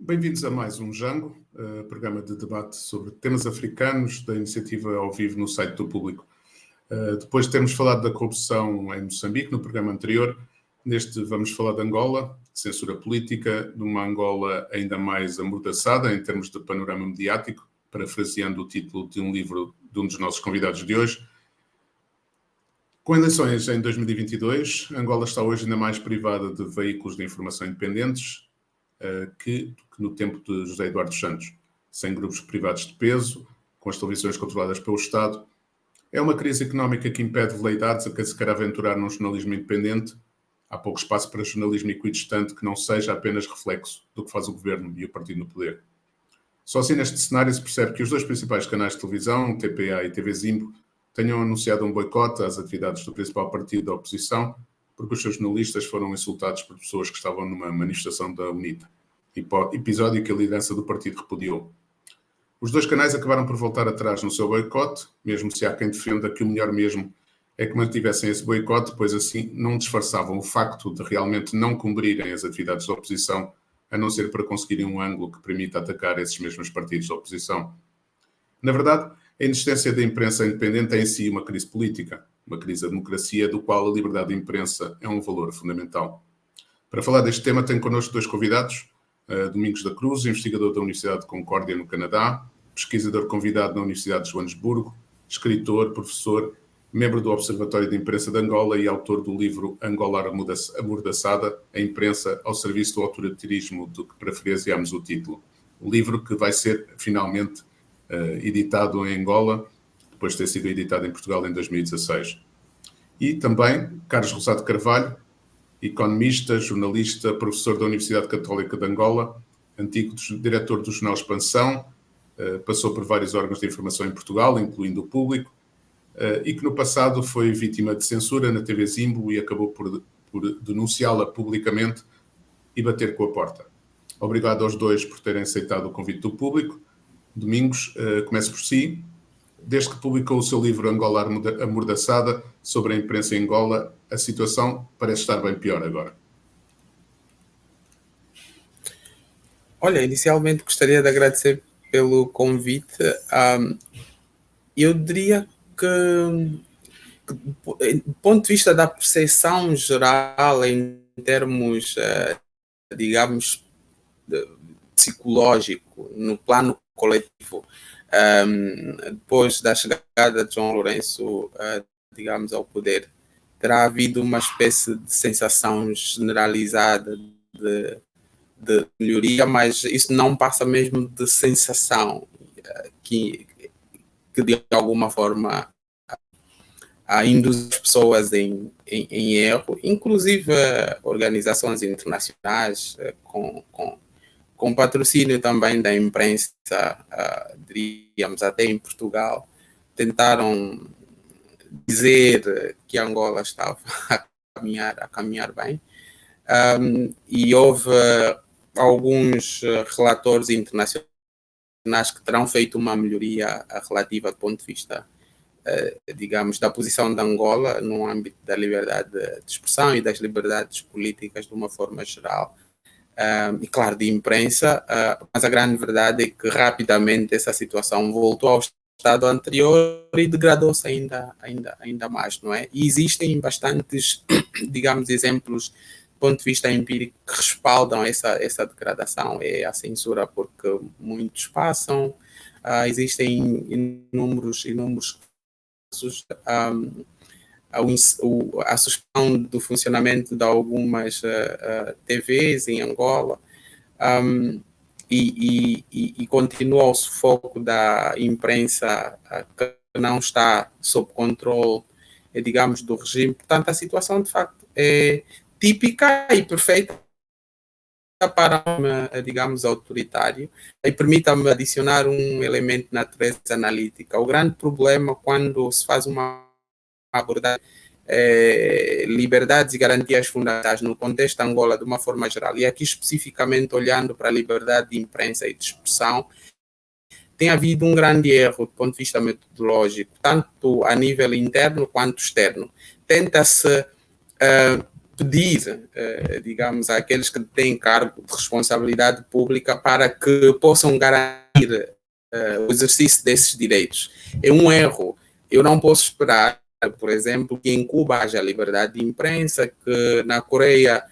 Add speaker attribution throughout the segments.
Speaker 1: Bem-vindos a mais um Jango, programa de debate sobre temas africanos da iniciativa ao vivo no site do Público. Depois de termos falado da corrupção em Moçambique no programa anterior, neste vamos falar de Angola, de censura política, de uma Angola ainda mais amordaçada em termos de panorama mediático, parafraseando o título de um livro de um dos nossos convidados de hoje. Com eleições em 2022, Angola está hoje ainda mais privada de veículos de informação independentes que no tempo de José Eduardo dos Santos, sem grupos privados de peso, com as televisões controladas pelo Estado. É uma crise económica que impede veleidades a quem se quer aventurar num jornalismo independente. Há pouco espaço para jornalismo equidistante que não seja apenas reflexo do que faz o governo e o partido no poder. Só assim neste cenário se percebe que os dois principais canais de televisão, TPA e TV Zimbo, tenham anunciado um boicote às atividades do principal partido da oposição, porque os seus jornalistas foram insultados por pessoas que estavam numa manifestação da UNITA, episódio que a liderança do partido repudiou. Os dois canais acabaram por voltar atrás no seu boicote, mesmo se há quem defenda que o melhor mesmo é que mantivessem esse boicote, pois assim não disfarçavam o facto de realmente não cumprirem as atividades da oposição, a não ser para conseguirem um ângulo que permita atacar esses mesmos partidos da oposição. Na verdade, a inexistência da imprensa independente é em si uma crise política, uma crise da democracia, do qual a liberdade de imprensa é um valor fundamental. Para falar deste tema, tenho connosco dois convidados. Domingos da Cruz, investigador da Universidade de Concórdia, no Canadá, pesquisador convidado na Universidade de Joanesburgo, escritor, professor, membro do Observatório de Imprensa de Angola e autor do livro Angola Amordaçada, a imprensa ao serviço do autoritarismo, do que parafraseamos o título. O livro que vai ser, finalmente, editado em Angola, depois de ter sido editado em Portugal em 2016. E também Carlos Rosado Carvalho, economista, jornalista, professor da Universidade Católica de Angola, antigo diretor do jornal Expansão, passou por vários órgãos de informação em Portugal, incluindo o Público, e que no passado foi vítima de censura na TV Zimbo e acabou por denunciá-la publicamente e bater com a porta. Obrigado aos dois por terem aceitado o convite do Público. Domingos, comece por si. Desde que publicou o seu livro Angola Amordaçada sobre a imprensa em Angola, a situação parece estar bem pior agora.
Speaker 2: Olha, inicialmente gostaria de agradecer pelo convite. Eu diria que, do ponto de vista da percepção geral, em termos, digamos, psicológico, no plano coletivo, depois da chegada de João Lourenço, digamos, ao poder, terá havido uma espécie de sensação generalizada de melhoria, mas isso não passa mesmo de sensação, que de alguma forma induz as pessoas em erro, inclusive organizações internacionais com patrocínio também da imprensa, diríamos até em Portugal, tentaram dizer que Angola estava a caminhar bem, e houve alguns relatores internacionais que terão feito uma melhoria relativa do ponto de vista, digamos, da posição de Angola no âmbito da liberdade de expressão e das liberdades políticas de uma forma geral. E claro, de imprensa, mas a grande verdade é que rapidamente essa situação voltou ao estado anterior e degradou-se ainda mais, não é? E existem bastantes, digamos, exemplos do ponto de vista empírico que respaldam essa degradação. É a censura, porque muitos passam, existem inúmeros casos, a suspensão do funcionamento de algumas TVs em Angola, e continua o sufoco da imprensa que não está sob controle, digamos, do regime. Portanto, a situação, de facto, é típica e perfeita para, digamos, autoritário. E permita-me adicionar um elemento de natureza analítica. O grande problema quando se faz uma abordagem liberdades e garantias fundamentais no contexto de Angola de uma forma geral, e aqui especificamente olhando para a liberdade de imprensa e de expressão, tem havido um grande erro do ponto de vista metodológico, tanto a nível interno quanto externo. Tenta-se pedir, digamos, àqueles que têm cargo de responsabilidade pública para que possam garantir o exercício desses direitos. É um erro. Eu não posso esperar, por exemplo, que em Cuba haja liberdade de imprensa, que na Coreia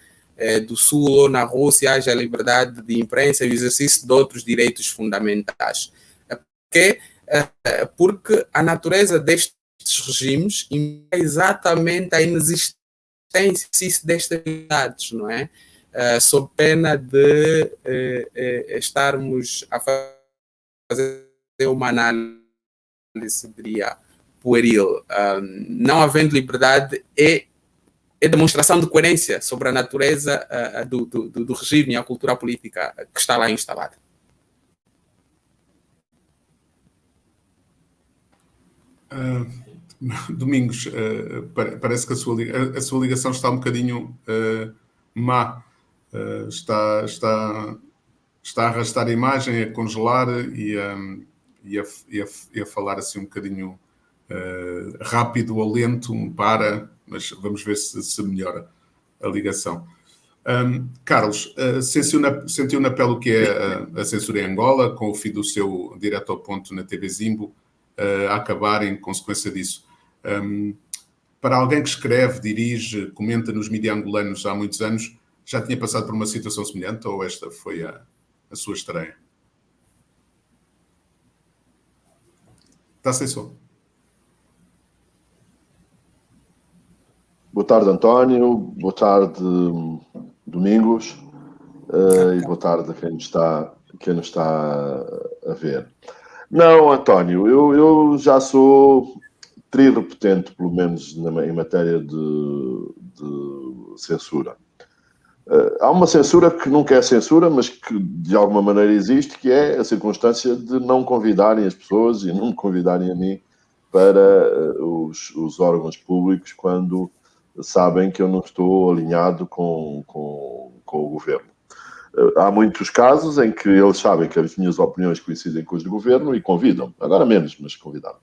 Speaker 2: do Sul ou na Rússia haja liberdade de imprensa e o exercício de outros direitos fundamentais. Porque a natureza destes regimes é exatamente a inexistência destas liberdades, não é? Sob pena de estarmos a fazer uma análise, diria, pueril. Não havendo liberdade é demonstração de coerência sobre a natureza do regime e a cultura política que está lá instalada.
Speaker 1: Domingos, parece que a sua ligação está um bocadinho má. Está a arrastar a imagem, a congelar e a falar assim um bocadinho rápido ou lento, mas vamos ver se melhora a ligação. Carlos, sentiu na pele o que é a censura em Angola, com o fim do seu direto ao ponto na TV Zimbo, a acabar em consequência disso. Para alguém que escreve, dirige, comenta nos mídias angolanos há muitos anos, já tinha passado por uma situação semelhante ou esta foi a sua estreia? Está sem som.
Speaker 3: Boa tarde, António. Boa tarde, Domingos. E boa tarde a quem nos está a ver. Não, António, eu já sou trirrepetente, pelo menos em matéria de censura. Há uma censura que nunca é censura, mas que de alguma maneira existe, que é a circunstância de não convidarem as pessoas e não me convidarem a mim para os órgãos públicos quando sabem que eu não estou alinhado com o governo. Há muitos casos em que eles sabem que as minhas opiniões coincidem com as do governo e convidam. Agora menos, mas convidaram.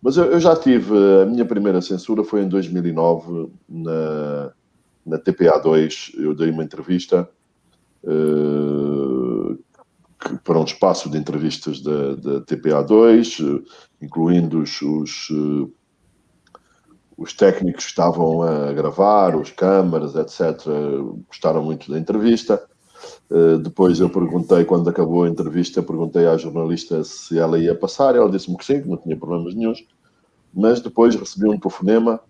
Speaker 3: Mas eu já tive... A minha primeira censura foi em 2009, na TPA2. Eu dei uma entrevista para um espaço de entrevistas da TPA2, incluindo os técnicos que estavam a gravar, os câmaras, etc. Gostaram muito da entrevista. Depois eu perguntei, quando acabou a entrevista, perguntei à jornalista se ela ia passar. Ela disse-me que sim, que não tinha problemas nenhuns. Mas depois recebi um telefonema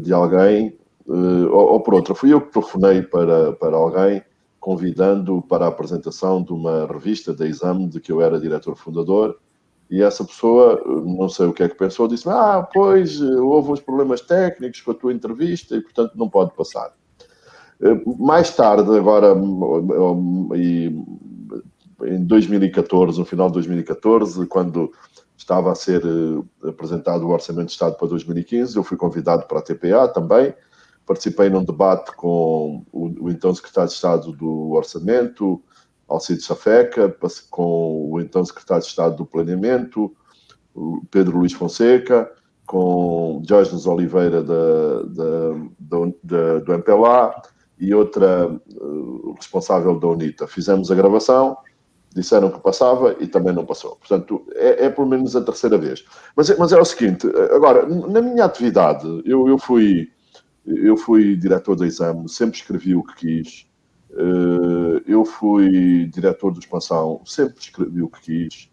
Speaker 3: de alguém, ou por outra, fui eu que telefonei para alguém, convidando para a apresentação de uma revista da Exame, de que eu era diretor fundador. E essa pessoa, não sei o que é que pensou, disse-me: pois, houve uns problemas técnicos com a tua entrevista e, portanto, não pode passar. Mais tarde, agora, em 2014, no final de 2014, quando estava a ser apresentado o Orçamento de Estado para 2015, eu fui convidado para a TPA também. Participei num debate com o então Secretário de Estado do Orçamento, Alcides Safeca, com o então Secretário de Estado do Planeamento, Pedro Luís Fonseca, com Diógenes Oliveira do MPLA e outra responsável da UNITA. Fizemos a gravação, disseram que passava e também não passou. Portanto, é pelo menos a terceira vez. Mas é o seguinte, agora, na minha atividade, eu fui diretor da Exame, sempre escrevi o que quis. Eu fui diretor do Expansão, sempre escrevi o que quis.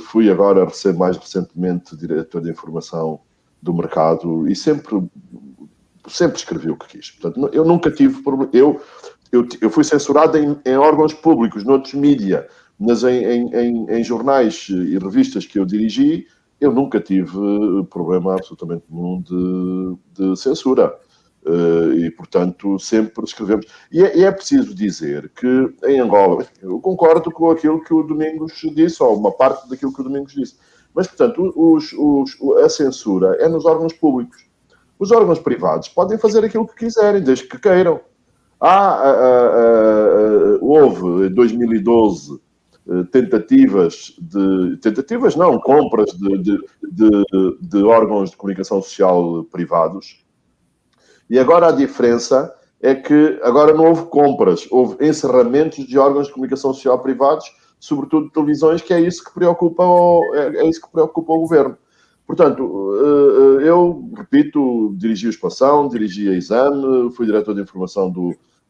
Speaker 3: Fui agora, mais recentemente, diretor de informação do mercado e sempre escrevi o que quis. Portanto, eu nunca tive problema. Eu fui censurado em órgãos públicos, noutros mídia, mas em jornais e revistas que eu dirigi, eu nunca tive problema absolutamente nenhum de censura. E, portanto, sempre escrevemos. E é preciso dizer que, em Angola, eu concordo com aquilo que o Domingos disse, ou uma parte daquilo que o Domingos disse, mas, portanto, a censura é nos órgãos públicos. Os órgãos privados podem fazer aquilo que quiserem, desde que queiram. Houve, em 2012, compras de órgãos de comunicação social privados. E agora a diferença é que agora não houve compras, houve encerramentos de órgãos de comunicação social privados, sobretudo televisões, que é isso que preocupa o governo. Portanto, eu, repito, dirigi o Expansão, dirigi a Exame, fui diretor de informação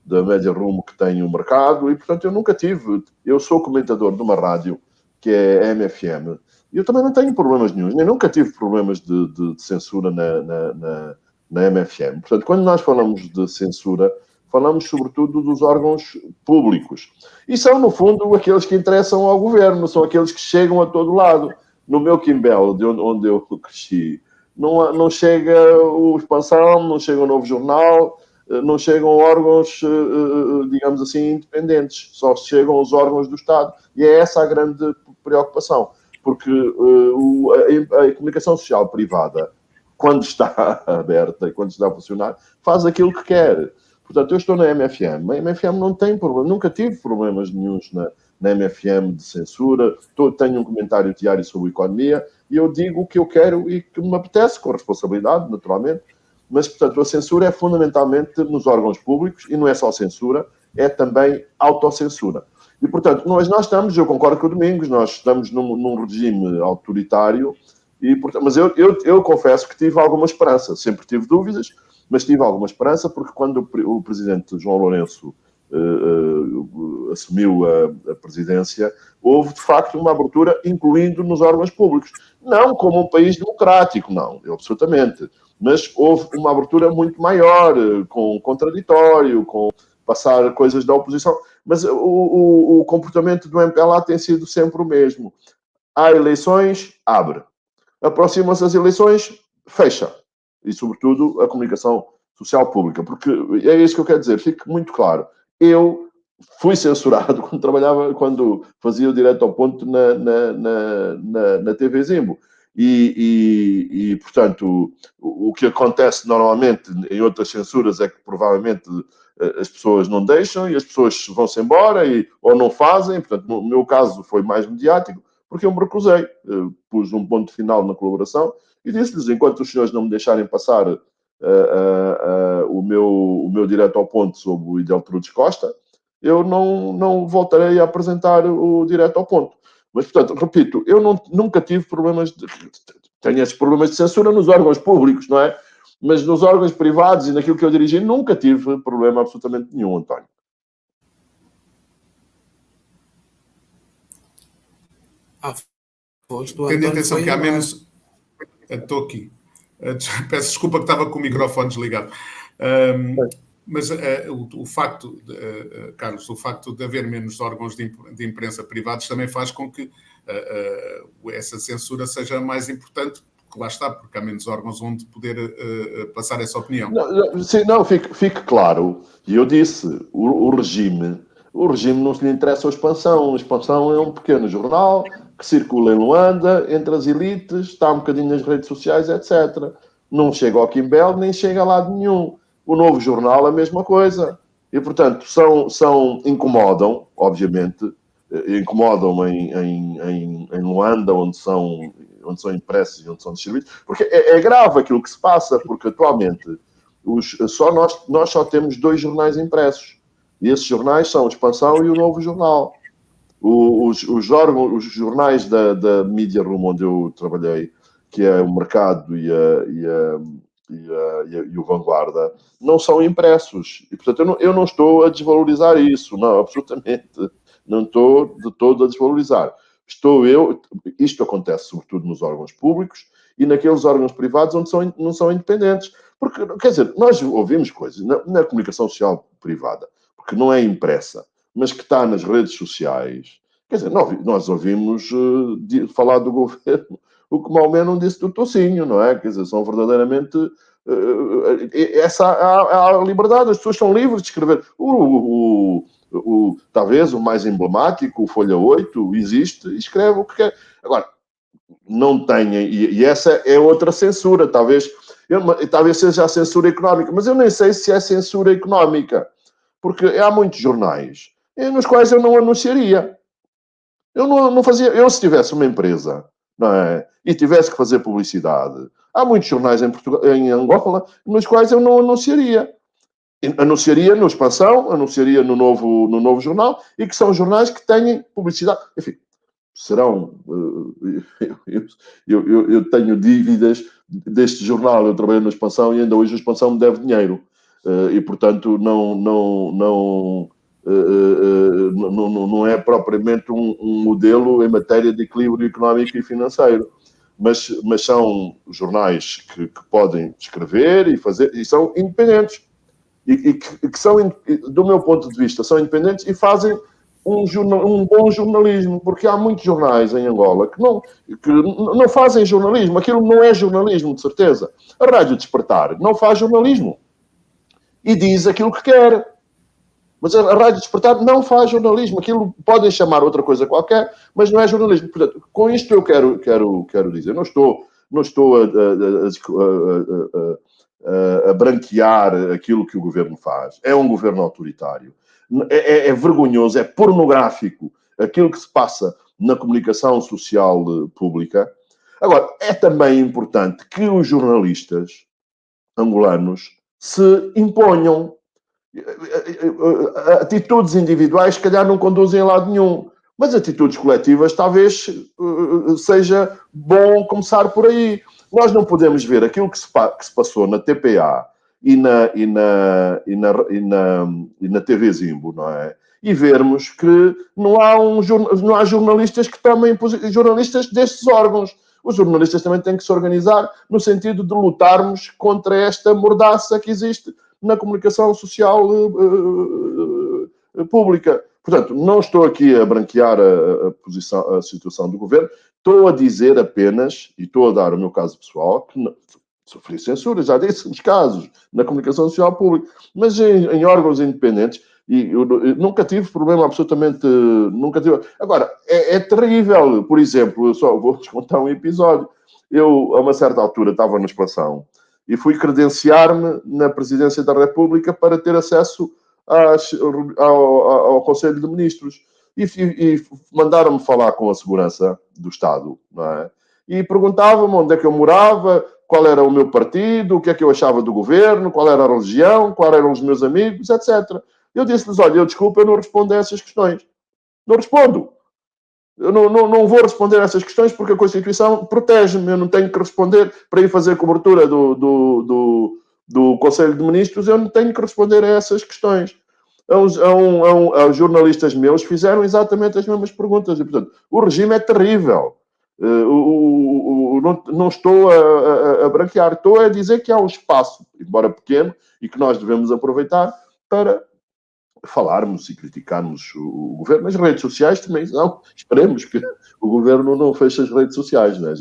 Speaker 3: da Média Rumo que tem o mercado, e, portanto, eu nunca tive. Eu sou comentador de uma rádio, que é a MFM, e eu também não tenho problemas nenhum, nem nunca tive problemas de censura na MFM. Portanto, quando nós falamos de censura, falamos sobretudo dos órgãos públicos. E são, no fundo, aqueles que interessam ao governo, são aqueles que chegam a todo lado. No meu Quimbel, de onde eu cresci, não chega o Expansão, não chega o Novo Jornal, não chegam órgãos, digamos assim, independentes. Só chegam os órgãos do Estado. E é essa a grande preocupação. Porque a comunicação social privada, quando está aberta e quando está a funcionar, faz aquilo que quer. Portanto, eu estou na MFM. A MFM não tem problema. Nunca tive problemas nenhuns na MFM de censura. Tenho um comentário diário sobre economia e eu digo o que eu quero e que me apetece, com responsabilidade, naturalmente. Mas, portanto, a censura é fundamentalmente nos órgãos públicos e não é só censura, é também autocensura. E, portanto, nós estamos, eu concordo com o Domingos, nós estamos num regime autoritário, e, portanto, mas eu confesso que tive alguma esperança. Sempre tive dúvidas, mas tive alguma esperança, porque quando o presidente João Lourenço assumiu a presidência, houve, de facto, uma abertura, incluindo nos órgãos públicos. Não como um país democrático, não, absolutamente. Mas houve uma abertura muito maior, com contraditório, com passar coisas da oposição. Mas o comportamento do MPLA tem sido sempre o mesmo. Há eleições, abre. Aproximam-se as eleições, fecha. E, sobretudo, a comunicação social pública. Porque é isso que eu quero dizer, fique muito claro. Eu fui censurado quando fazia o Direto ao Ponto na TV Zimbo. E, portanto, o que acontece normalmente em outras censuras é que provavelmente as pessoas não deixam e as pessoas vão-se embora ou não fazem. Portanto, no meu caso foi mais mediático, porque eu me recusei. Pus um ponto final na colaboração e disse-lhes, enquanto os senhores não me deixarem passar o meu Direto ao Ponto sobre o Ideltrudes Costa, eu não voltarei a apresentar o Direto ao Ponto. Mas, portanto, repito, eu nunca tive problemas tenho esses problemas de censura nos órgãos públicos, não é? Mas nos órgãos privados e naquilo que eu dirigi, nunca tive problema absolutamente nenhum, António.
Speaker 1: Tendo atenção que há menos... Estou aqui. Peço desculpa que estava com o microfone desligado. Mas o facto, Carlos, o facto de haver menos órgãos de imprensa privados também faz com que essa censura seja mais importante, porque lá está, porque há menos órgãos onde poder passar essa opinião.
Speaker 3: Fique claro. E eu disse, o regime não se lhe interessa a Expansão. A Expansão é um pequeno jornal que circula em Luanda, entre as elites, está um bocadinho nas redes sociais, etc. Não chega ao Quimbel, nem chega a lado nenhum. O Novo Jornal, a mesma coisa. E, portanto, incomodam, obviamente, incomodam em Luanda, onde são impressos e onde são distribuídos, porque é grave aquilo que se passa, porque atualmente nós só temos 2 jornais impressos. E esses jornais são a Expansão e o Novo Jornal. Os jornais da Mídia Room, onde eu trabalhei, que é o Mercado e o Vanguarda, não são impressos. E, portanto, eu não estou a desvalorizar isso, não, absolutamente. Não estou de todo a desvalorizar. Isto acontece sobretudo nos órgãos públicos e naqueles órgãos privados onde não são independentes. Porque, quer dizer, nós ouvimos coisas na comunicação social privada, porque não é impressa, mas que está nas redes sociais. Quer dizer, nós ouvimos falar do governo o que Maomé não disse do Tocinho, não é? Quer dizer, são verdadeiramente... há a liberdade, as pessoas são livres de escrever. Talvez o mais emblemático, o Folha 8, existe e escreve o que quer. Agora, não tenha, e essa é outra censura, talvez seja a censura económica, mas eu nem sei se é censura económica, porque há muitos jornais nos quais eu não anunciaria. Eu não fazia. Eu, se tivesse uma empresa, não é? E tivesse que fazer publicidade, há muitos jornais em Angola nos quais eu não anunciaria. anunciaria no Expansão, anunciaria no novo jornal, e que são jornais que têm publicidade. Enfim, serão... Eu tenho dívidas deste jornal, eu trabalho no Expansão e ainda hoje o Expansão me deve dinheiro. E, portanto, não é propriamente um modelo em matéria de equilíbrio económico e financeiro. Mas são jornais que podem escrever e fazer, e são independentes. E que são, do meu ponto de vista, são independentes e fazem um bom jornalismo, porque há muitos jornais em Angola que não fazem jornalismo. Aquilo não é jornalismo, de certeza. A Rádio Despertar não faz jornalismo e diz aquilo que quer. Mas a Rádio Despertar não faz jornalismo. Aquilo podem chamar outra coisa qualquer, mas não é jornalismo. Portanto, com isto eu quero dizer, não estou a branquear aquilo que o governo faz. É um governo autoritário. É vergonhoso, é pornográfico aquilo que se passa na comunicação social pública. Agora, é também importante que os jornalistas angolanos se imponham. Atitudes individuais, se calhar, não conduzem a lado nenhum. Mas atitudes coletivas, talvez seja bom começar por aí. Nós não podemos ver aquilo que se passou na TPA e na TV Zimbo, não é? E vermos que não há jornalistas que tomem jornalistas destes órgãos. Os jornalistas também têm que se organizar no sentido de lutarmos contra esta mordaça que existe na comunicação social pública. Portanto, não estou aqui a branquear a situação do governo, estou a dizer apenas, e estou a dar o meu caso pessoal, que sofri censura, já disse os casos na comunicação social pública, mas em órgãos independentes, e eu nunca tive problema absolutamente, nunca tive. Agora, é terrível, por exemplo, eu só vou-vos contar um episódio. Eu, a uma certa altura, estava na Expansão e fui credenciar-me na Presidência da República para ter acesso ao Conselho de Ministros. E mandaram-me falar com a Segurança do Estado, não é? E perguntavam-me onde é que eu morava, qual era o meu partido, o que é que eu achava do governo, qual era a religião, quais eram os meus amigos, etc. Eu disse-lhes, olha, desculpa, eu não respondo a essas questões. Não respondo. Eu não vou responder a essas questões porque a Constituição protege-me. Eu não tenho que responder para ir fazer cobertura do Conselho de Ministros. Eu não tenho que responder a essas questões. Aos jornalistas meus fizeram exatamente as mesmas perguntas. E, portanto, o regime é terrível. Não estou a branquear. Estou a dizer que há um espaço, embora pequeno, e que nós devemos aproveitar para falarmos e criticarmos o governo. As redes sociais também não. Esperemos que o governo não feche as redes sociais, né?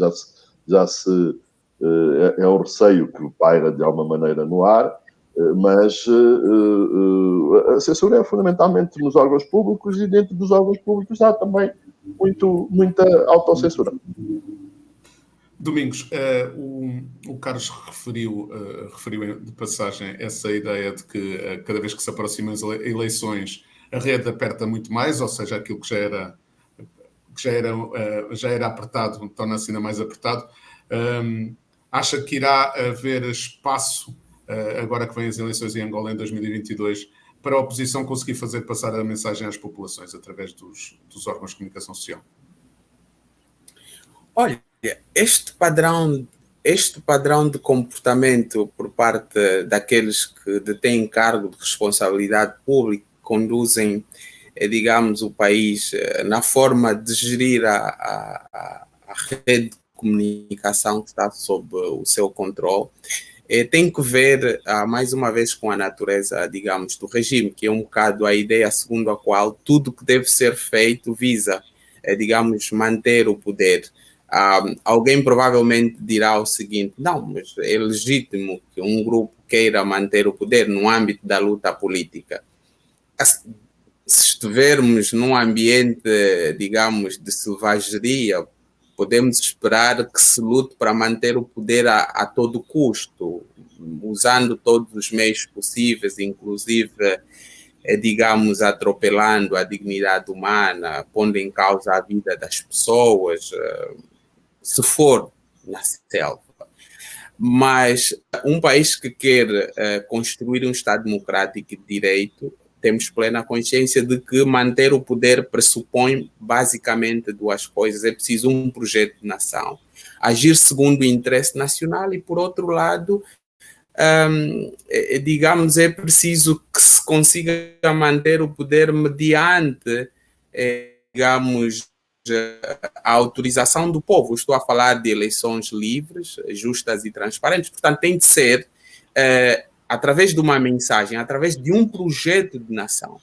Speaker 3: É um receio que paira de alguma maneira no ar, mas a censura é fundamentalmente nos órgãos públicos e dentro dos órgãos públicos há também muita autocensura.
Speaker 1: Domingos, o Carlos referiu de passagem essa ideia de que cada vez que se aproximam as eleições a rede aperta muito mais, ou seja, aquilo que já era apertado torna-se ainda mais apertado. Acha que irá haver espaço, agora que vêm as eleições em Angola em 2022, para a oposição conseguir fazer passar a mensagem às populações através dos órgãos de comunicação social?
Speaker 2: Olha, este padrão de comportamento por parte daqueles que detêm cargo de responsabilidade pública, conduzem, digamos, o país na forma de gerir a rede de comunicação que está sob o seu controle, tem que ver, mais uma vez, com a natureza, digamos, do regime, que é um bocado a ideia segundo a qual tudo que deve ser feito visa, digamos, manter o poder. Alguém provavelmente dirá o seguinte: não, mas é legítimo que um grupo queira manter o poder no âmbito da luta política. Se estivermos num ambiente, digamos, de selvageria, podemos esperar que se lute para manter o poder a todo custo, usando todos os meios possíveis, inclusive, digamos, atropelando a dignidade humana, pondo em causa a vida das pessoas, se for na selva. Mas um país que quer construir um Estado democrático e de direito, temos plena consciência de que manter o poder pressupõe basicamente duas coisas. É preciso um projeto de nação, agir segundo o interesse nacional e, por outro lado, digamos, é preciso que se consiga manter o poder mediante, digamos, a autorização do povo. Estou a falar de eleições livres, justas e transparentes. Portanto, tem de ser através de uma mensagem, através de um projeto de nação,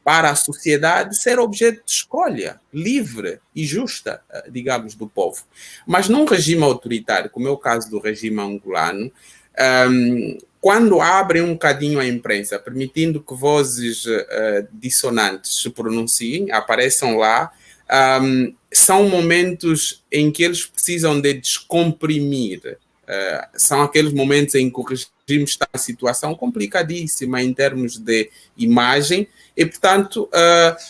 Speaker 2: para a sociedade ser objeto de escolha livre e justa, digamos, do povo. Mas num regime autoritário, como é o caso do regime angolano, quando abrem um bocadinho a imprensa, permitindo que vozes dissonantes se pronunciem, apareçam lá, são momentos em que eles precisam de descomprimir. São aqueles momentos em que o regime está em situação complicadíssima em termos de imagem e, portanto,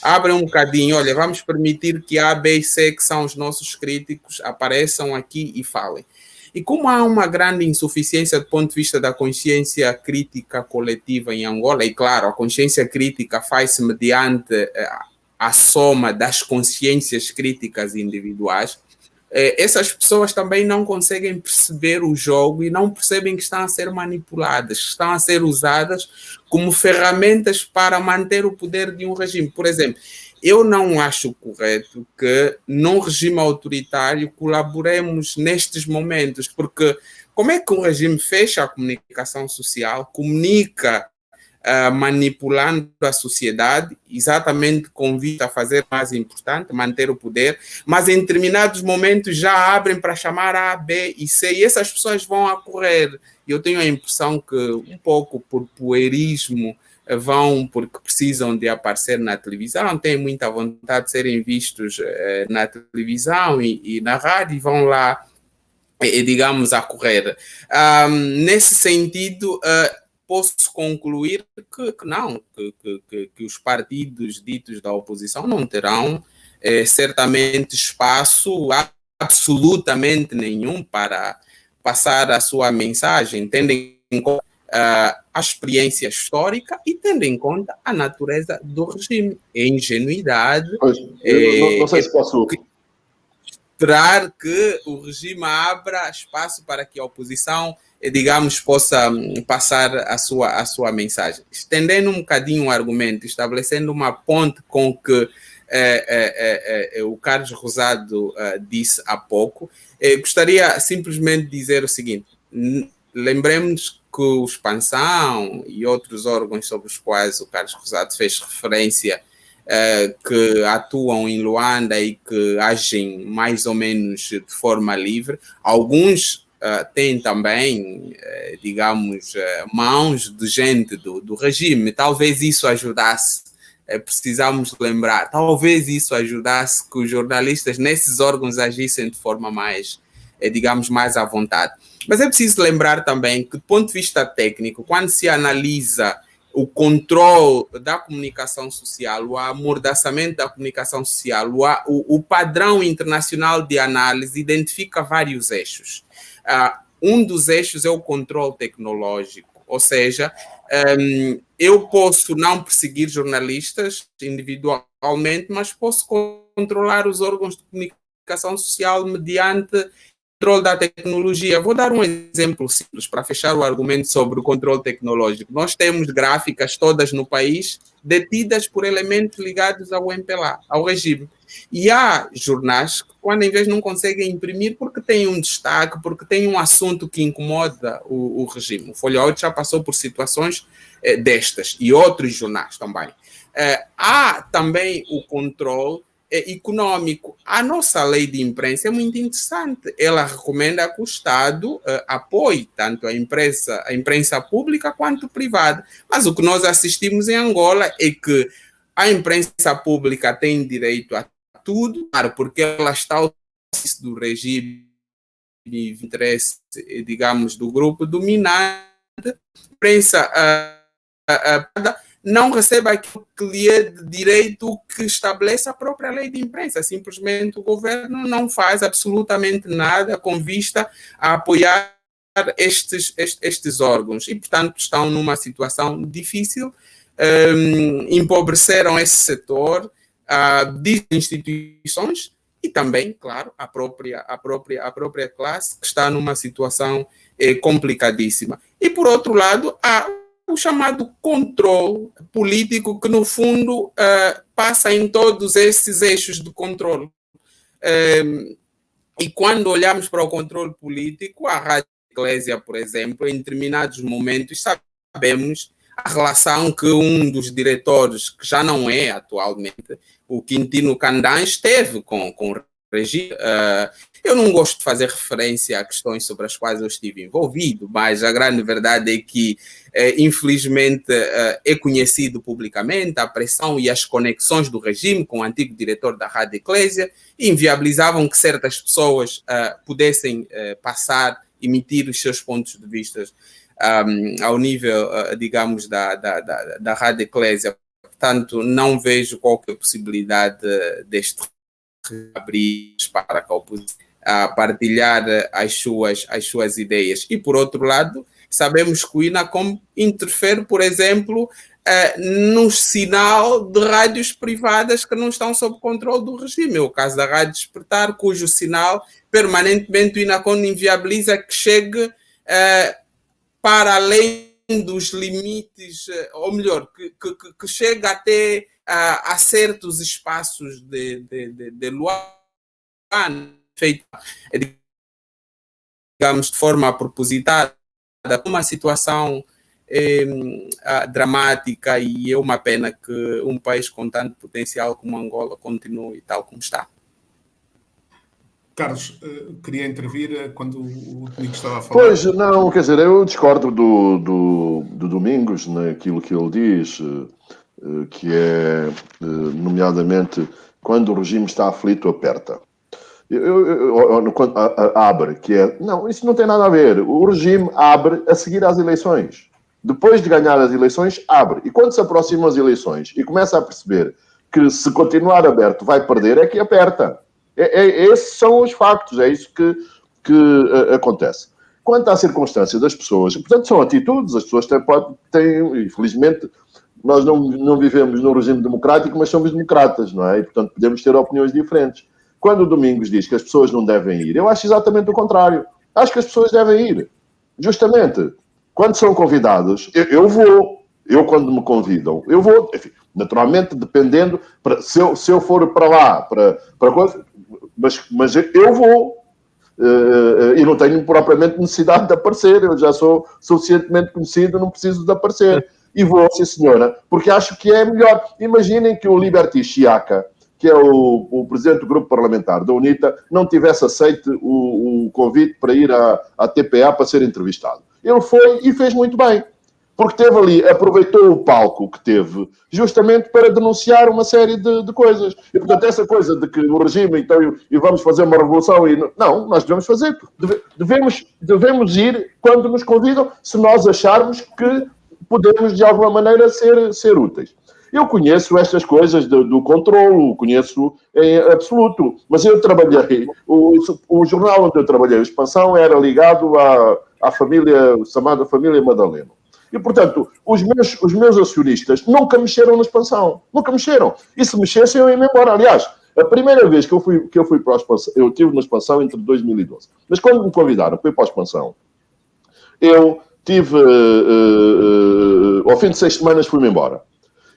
Speaker 2: abrem um bocadinho, olha, vamos permitir que A, B e C, que são os nossos críticos, apareçam aqui e falem. E como há uma grande insuficiência do ponto de vista da consciência crítica coletiva em Angola, e claro, a consciência crítica faz-se mediante a soma das consciências críticas individuais, essas pessoas também não conseguem perceber o jogo e não percebem que estão a ser manipuladas, que estão a ser usadas como ferramentas para manter o poder de um regime. Por exemplo, eu não acho correto que num regime autoritário colaboremos nestes momentos, porque como é que um regime fecha a comunicação social, comunica manipulando a sociedade, exatamente com vista a fazer mais importante, manter o poder, mas em determinados momentos já abrem para chamar A, B e C, e essas pessoas vão a correr. Eu tenho a impressão que, um pouco por puerismo, vão porque precisam de aparecer na televisão, têm muita vontade de serem vistos na televisão e na rádio, e vão lá, digamos, a correr. Nesse sentido, posso concluir que os partidos ditos da oposição não terão certamente espaço absolutamente nenhum para passar a sua mensagem, tendo em conta a experiência histórica e tendo em conta a natureza do regime. É ingenuidade.
Speaker 3: Pois, não sei se posso...
Speaker 2: Esperar que o regime abra espaço para que a oposição, digamos, possa passar a sua mensagem. Estendendo um bocadinho o argumento, estabelecendo uma ponte com o que o Carlos Rosado disse há pouco, gostaria simplesmente de dizer o seguinte: lembremos que o Expansão e outros órgãos sobre os quais o Carlos Rosado fez referência, que atuam em Luanda e que agem mais ou menos de forma livre, alguns têm também, digamos, mãos de gente do regime. Talvez isso ajudasse, precisamos lembrar, talvez isso ajudasse que os jornalistas nesses órgãos agissem de forma mais, digamos, mais à vontade. Mas é preciso lembrar também que, do ponto de vista técnico, quando se analisa o controle da comunicação social, o amordaçamento da comunicação social, o padrão internacional de análise identifica vários eixos. Um dos eixos é o controle tecnológico, ou seja, eu posso não perseguir jornalistas individualmente, mas posso controlar os órgãos de comunicação social mediante controle da tecnologia. Vou dar um exemplo simples para fechar o argumento sobre o controle tecnológico. Nós temos gráficas todas no país detidas por elementos ligados ao MPLA, ao regime. E há jornais que, quando em vez não conseguem imprimir porque tem um destaque, porque tem um assunto que incomoda o regime. O Folha 8 já passou por situações destas e outros jornais também. Há também o controle econômico. A nossa lei de imprensa é muito interessante. Ela recomenda que o Estado apoie tanto a imprensa pública quanto privada. Mas o que nós assistimos em Angola é que a imprensa pública tem direito a tudo, claro, porque ela está ao serviço do regime de interesse, digamos, do grupo dominante. A imprensa não recebe aquilo que lhe é de direito que estabelece a própria lei de imprensa. Simplesmente o governo não faz absolutamente nada com vista a apoiar estes órgãos e, portanto, estão numa situação difícil, empobreceram esse setor de instituições e também, claro, a própria classe que está numa situação complicadíssima. E, por outro lado, há o chamado controle político que, no fundo, passa em todos esses eixos de controle. E quando olhamos para o controle político, a Rádio Eclésia, por exemplo, em determinados momentos, sabemos a relação que um dos diretores, que já não é atualmente, o Quintino Candães, teve com o regime. Eu não gosto de fazer referência a questões sobre as quais eu estive envolvido, mas a grande verdade é que, infelizmente, é conhecido publicamente a pressão e as conexões do regime com o antigo diretor da Rádio Eclésia inviabilizavam que certas pessoas pudessem emitir os seus pontos de vista ao nível, digamos, da Rádio Eclésia. Portanto, não vejo qualquer possibilidade deste abrir para a oposição a partilhar as suas ideias. E, por outro lado, sabemos que o INACOM interfere, por exemplo, no sinal de rádios privadas que não estão sob controle do regime. É o caso da Rádio Despertar, cujo sinal permanentemente o INACOM inviabiliza que chegue para além dos limites, ou melhor, que chegue até a certos espaços de Luanda, feita, digamos, de forma propositada, uma situação dramática, e é uma pena que um país com tanto potencial como Angola continue tal como está.
Speaker 1: Carlos, queria intervir quando o Domingos estava a falar.
Speaker 3: Pois, não, quer dizer, eu discordo do Domingos naquilo que ele diz, que é, nomeadamente, quando o regime está aflito, aperta. Abre, que é... Não, isso não tem nada a ver. O regime abre a seguir às eleições. Depois de ganhar as eleições, abre. E quando se aproximam as eleições e começa a perceber que, se continuar aberto, vai perder, é que aperta. Esses são os factos, é isso que acontece. Quanto à circunstância das pessoas, portanto, são atitudes, as pessoas têm infelizmente, nós não vivemos num regime democrático, mas somos democratas, não é? E, portanto, podemos ter opiniões diferentes. Quando o Domingos diz que as pessoas não devem ir, eu acho exatamente o contrário. Acho que as pessoas devem ir. Justamente, quando são convidados, eu vou. Eu, quando me convidam, eu vou. Enfim, naturalmente, dependendo, se eu for para lá, para coisa, mas eu vou. E não tenho propriamente necessidade de aparecer. Eu já sou suficientemente conhecido, não preciso de aparecer. E vou, sim senhora, porque acho que é melhor. Imaginem que o Liberty Chiaca, que é o presidente do grupo parlamentar da UNITA, não tivesse aceito o convite para ir à TPA para ser entrevistado. Ele foi e fez muito bem, porque teve ali, aproveitou o palco que teve, justamente para denunciar uma série de coisas. E, portanto, essa coisa de que o regime, então, e vamos fazer uma revolução, não, nós devemos fazer. Devemos ir quando nos convidam, se nós acharmos que podemos, de alguma maneira, ser úteis. Eu conheço estas coisas do controlo, conheço em absoluto, mas eu trabalhei, o jornal onde eu trabalhei, a Expansão, era ligado à família, chamada família Madaleno. E, portanto, os meus acionistas nunca mexeram na Expansão, nunca mexeram. E se mexessem, eu ia me embora. Aliás, a primeira vez que eu fui para a Expansão, eu estive na Expansão entre 2012, mas quando me convidaram para ir para a Expansão, eu tive, ao fim de 6 semanas, fui-me embora.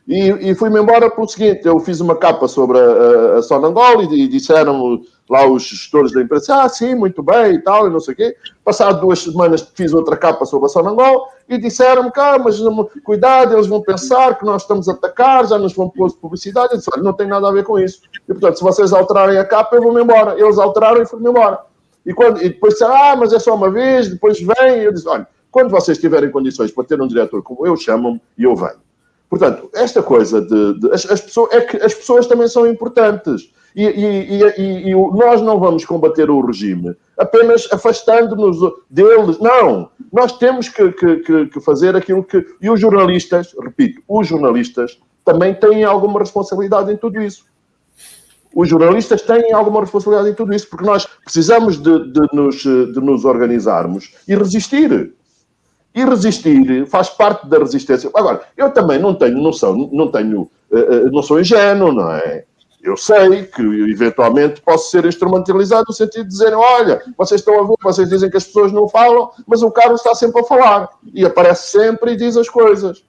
Speaker 3: E fui-me embora pelo seguinte, eu fiz uma capa sobre a Sonangol e disseram lá os gestores da empresa, sim, muito bem e tal, e não sei o quê. Passado 2 semanas fiz outra capa sobre a Sonangol e disseram-me, mas cuidado, eles vão pensar que nós estamos a atacar, já nos vão pôr publicidade. Eu disse, olha, não tem nada a ver com isso. E, portanto, se vocês alterarem a capa, eu vou-me embora. Eles alteraram e fui-me embora. E depois disseram, mas é só uma vez, depois vem. E eu disse, olha, quando vocês tiverem condições para ter um diretor como eu, chamam-me e eu venho. Portanto, esta coisa as pessoas também são importantes. E nós não vamos combater o regime apenas afastando-nos deles. Não. Nós temos que fazer aquilo que... E os jornalistas, repito, os jornalistas também têm alguma responsabilidade em tudo isso. os jornalistas têm alguma responsabilidade em tudo isso, porque nós precisamos de nos organizarmos e resistir. E resistir faz parte da resistência. Agora, eu também não tenho noção, não sou ingênuo, não é? Eu sei que, eventualmente, posso ser instrumentalizado no sentido de dizer, olha, vocês estão a ver, vocês dizem que as pessoas não falam, mas o Carlos está sempre a falar. E aparece sempre e diz as coisas.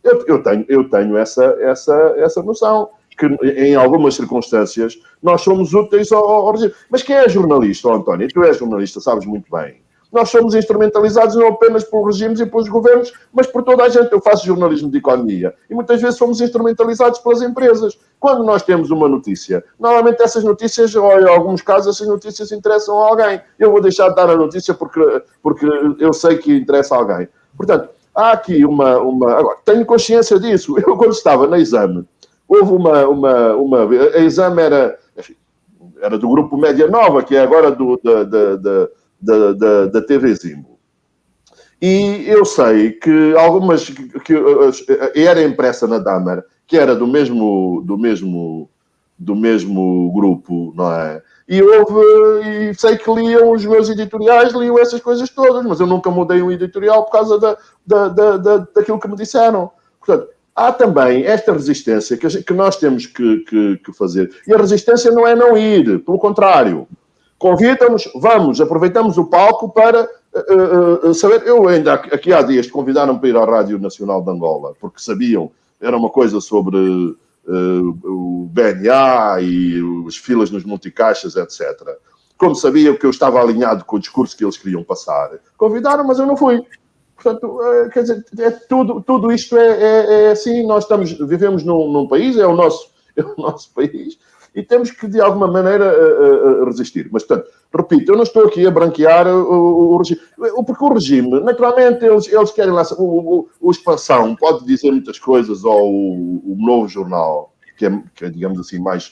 Speaker 3: Eu tenho essa noção, que em algumas circunstâncias nós somos úteis ao regime. Mas quem é jornalista, António? Tu és jornalista, sabes muito bem. Nós somos instrumentalizados não apenas pelos regimes e pelos governos, mas por toda a gente. Eu faço jornalismo de economia e muitas vezes somos instrumentalizados pelas empresas. Quando nós temos uma notícia, normalmente essas notícias, ou em alguns casos, essas notícias interessam a alguém. Eu vou deixar de dar a notícia porque eu sei que interessa a alguém. Portanto, há aqui uma... Agora, tenho consciência disso. Eu, quando estava na Exame, houve uma... A Exame era do grupo Média Nova, que é agora da TV Zimbo. E eu sei que algumas que era impressa na Damer, que era do mesmo grupo, não é? E sei que liam os meus editoriais, liam essas coisas todas, mas eu nunca mudei um editorial por causa daquilo que me disseram. Portanto, há também esta resistência que nós temos que fazer. E a resistência não é não ir, pelo contrário. Convidam-nos, vamos, aproveitamos o palco para saber. Eu ainda aqui há dias convidaram-me para ir à Rádio Nacional de Angola, porque sabiam, era uma coisa sobre o BNA e as filas nos multicaixas, etc. Como sabia que eu estava alinhado com o discurso que eles queriam passar, convidaram, mas eu não fui. Portanto, quer dizer, tudo isto é assim, nós vivemos num país, é o nosso país, e temos que, de alguma maneira, resistir. Mas, portanto, repito, eu não estou aqui a branquear o regime. Porque o regime, naturalmente, eles querem lá... O Expansão pode dizer muitas coisas, ou o Novo Jornal, que é digamos assim, mais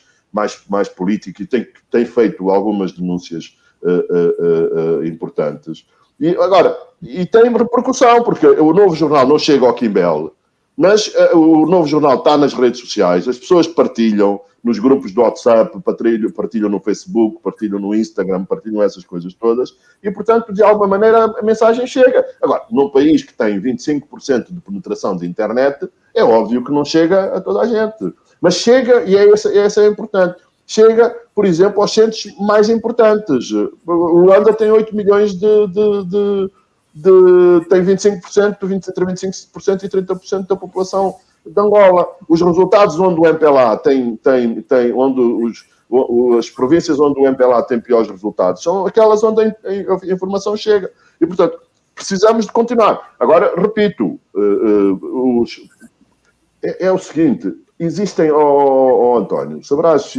Speaker 3: político, e tem feito algumas denúncias importantes. E tem repercussão, porque o Novo Jornal não chega ao Quimbel, mas o Novo Jornal está nas redes sociais, as pessoas partilham nos grupos do WhatsApp, partilham no Facebook, partilham no Instagram, partilham essas coisas todas, e, portanto, de alguma maneira, a mensagem chega. Agora, num país que tem 25% de penetração de internet, é óbvio que não chega a toda a gente. Mas chega, e essa é importante, chega, por exemplo, aos centros mais importantes. O Luanda tem 8 milhões tem 25%, entre 25% e 30% da população de Angola. Os resultados onde o MPLA as províncias onde o MPLA tem piores resultados são aquelas onde a informação chega. E, portanto, precisamos de continuar. Agora, repito, é o seguinte, existem, António, saberás,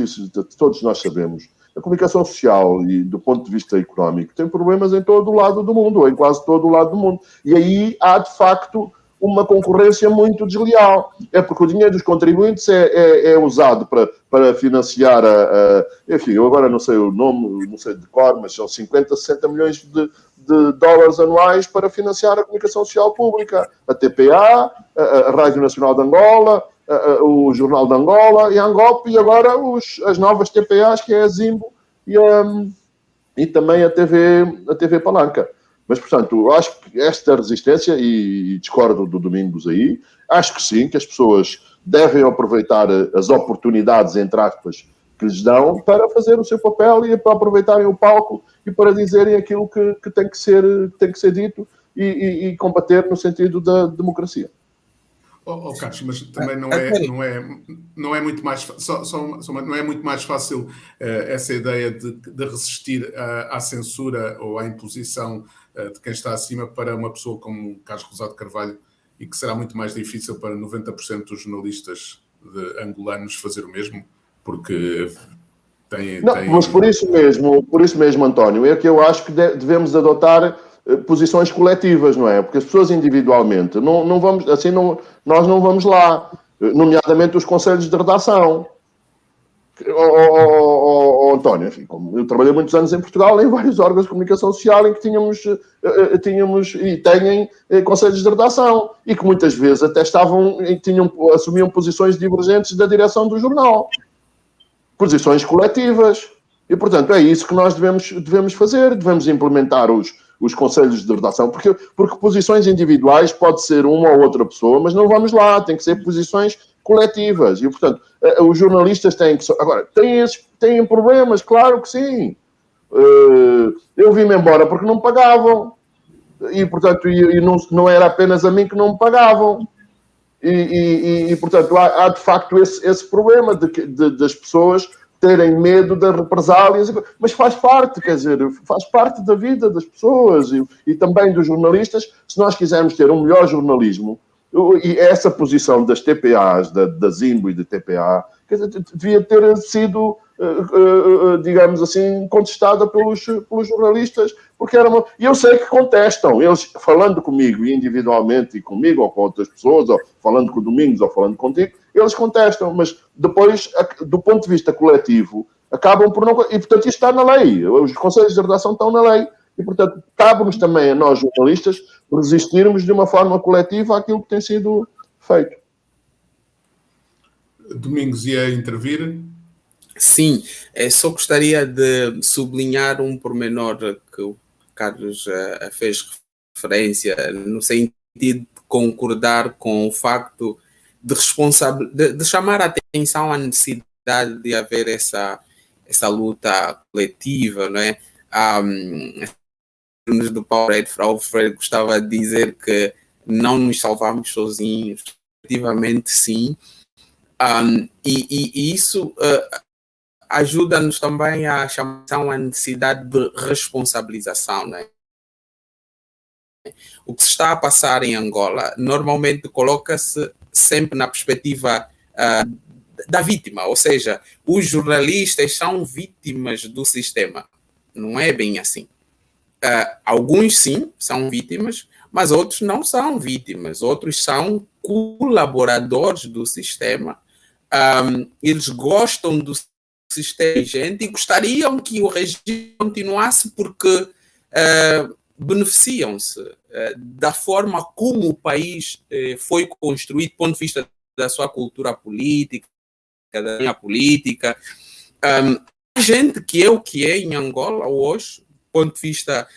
Speaker 3: todos nós sabemos, a comunicação social e do ponto de vista económico tem problemas em todo o lado do mundo, ou em quase todo o lado do mundo. E aí há, de facto, uma concorrência muito desleal. É porque o dinheiro dos contribuintes é usado para financiar enfim, eu agora não sei o nome, não sei de cor, mas são 50, 60 milhões de dólares anuais para financiar a comunicação social pública. A TPA, a Rádio Nacional de Angola, o Jornal de Angola e a Angop, e agora as novas TPAs, que é a Zimbo e também a TV Palanca. Mas, portanto, eu acho que esta resistência, e discordo do Domingos aí, acho que sim, que as pessoas devem aproveitar as oportunidades, entre aspas, que lhes dão para fazer o seu papel e para aproveitarem o palco e para dizerem aquilo que tem que ser dito e combater no sentido da democracia.
Speaker 1: Carlos, mas também não é muito mais não é muito mais fácil essa ideia de resistir à censura ou à imposição de quem está acima para uma pessoa como Carlos Rosado Carvalho, e que será muito mais difícil para 90% dos jornalistas angolanos fazer o mesmo, porque
Speaker 3: mas por isso mesmo, António, é que eu acho que devemos adotar posições coletivas, não é? Porque as pessoas individualmente não vamos, assim, nós não vamos lá, nomeadamente os conselhos de redação. António, enfim, como eu trabalhei muitos anos em Portugal, em vários órgãos de comunicação social em que tínhamos e têm conselhos de redação, e que muitas vezes até assumiam posições divergentes da direção do jornal. posições coletivas. E, portanto, é isso que nós devemos fazer. Devemos implementar os conselhos de redação, porque posições individuais pode ser uma ou outra pessoa, mas não vamos lá, tem que ser posições coletivas. E, portanto, os jornalistas têm que... Agora, têm problemas, claro que sim. Eu vim-me embora porque não me pagavam. E, portanto, não era apenas a mim que não me pagavam. E portanto, há de facto esse problema das pessoas terem medo das represálias, mas faz parte, quer dizer, faz parte da vida das pessoas e também dos jornalistas. Se nós quisermos ter um melhor jornalismo, e essa posição das TPAs, da Zimbo e da TPA, quer dizer, devia ter sido, digamos assim, contestada pelos jornalistas, porque era uma... E eu sei que contestam, eles falando comigo individualmente, e comigo ou com outras pessoas, ou falando com o Domingos ou falando contigo, eles contestam, mas depois, do ponto de vista coletivo, acabam por não... E, portanto, isto está na lei, os conselhos de redação estão na lei, e, portanto, cabe-nos também a nós, jornalistas, resistirmos de uma forma coletiva àquilo que tem sido feito.
Speaker 1: Domingos ia intervir?
Speaker 2: Sim, só gostaria de sublinhar um pormenor que o Carlos fez referência, no sentido de concordar com o facto de chamar a atenção à necessidade de haver essa luta coletiva, não é? Do Paulo Freire gostava de dizer que não nos salvamos sozinhos, efetivamente sim, e isso ajuda-nos também a chamar a necessidade de responsabilização, né? O que se está a passar em Angola normalmente coloca-se sempre na perspectiva da vítima, ou seja, os jornalistas são vítimas do sistema. Não é bem assim. Alguns sim são vítimas, mas outros não são vítimas, outros são colaboradores do sistema. Eles gostam do sistema e gostariam que o regime continuasse porque beneficiam-se da forma como o país foi construído do ponto de vista da sua cultura política, da linha política. A gente que é o que é em Angola hoje, do ponto de vista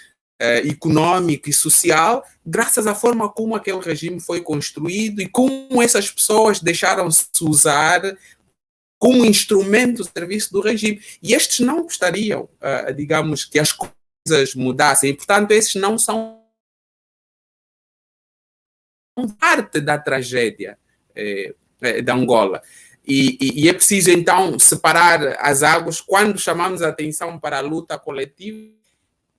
Speaker 2: econômico e social, graças à forma como aquele regime foi construído e como essas pessoas deixaram-se usar como instrumento de serviço do regime. E estes não gostariam, digamos, que as coisas mudassem. E, portanto, esses não são parte da tragédia da Angola. E é preciso, então, separar as águas. Quando chamamos a atenção para a luta coletiva,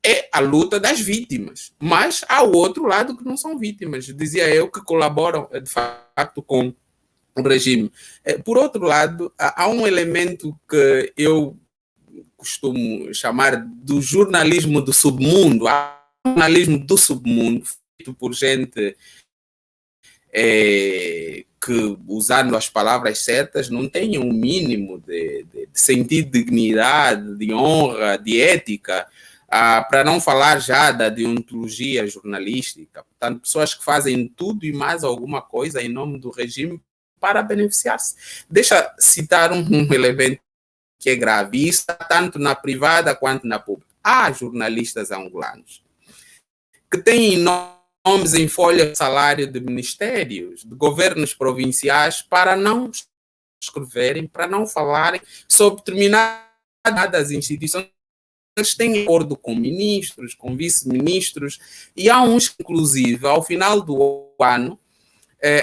Speaker 2: é a luta das vítimas. Mas há o outro lado que não são vítimas. Dizia eu que colaboram, de facto, com o regime. Por outro lado, há um elemento que eu costumo chamar do jornalismo do submundo. Há um jornalismo do submundo feito por gente que, usando as palavras certas, não tem um mínimo de sentido de dignidade, de honra, de ética, para não falar já da deontologia jornalística. Portanto, pessoas que fazem tudo e mais alguma coisa em nome do regime para beneficiar-se. Deixa citar um elemento que é grave, isso está tanto na privada quanto na pública. Há jornalistas angolanos que têm nomes em folha de salário de ministérios, de governos provinciais, para não escreverem, para não falarem sobre determinadas instituições. Eles têm acordo com ministros, com vice-ministros, e há uns, inclusive, ao final do ano,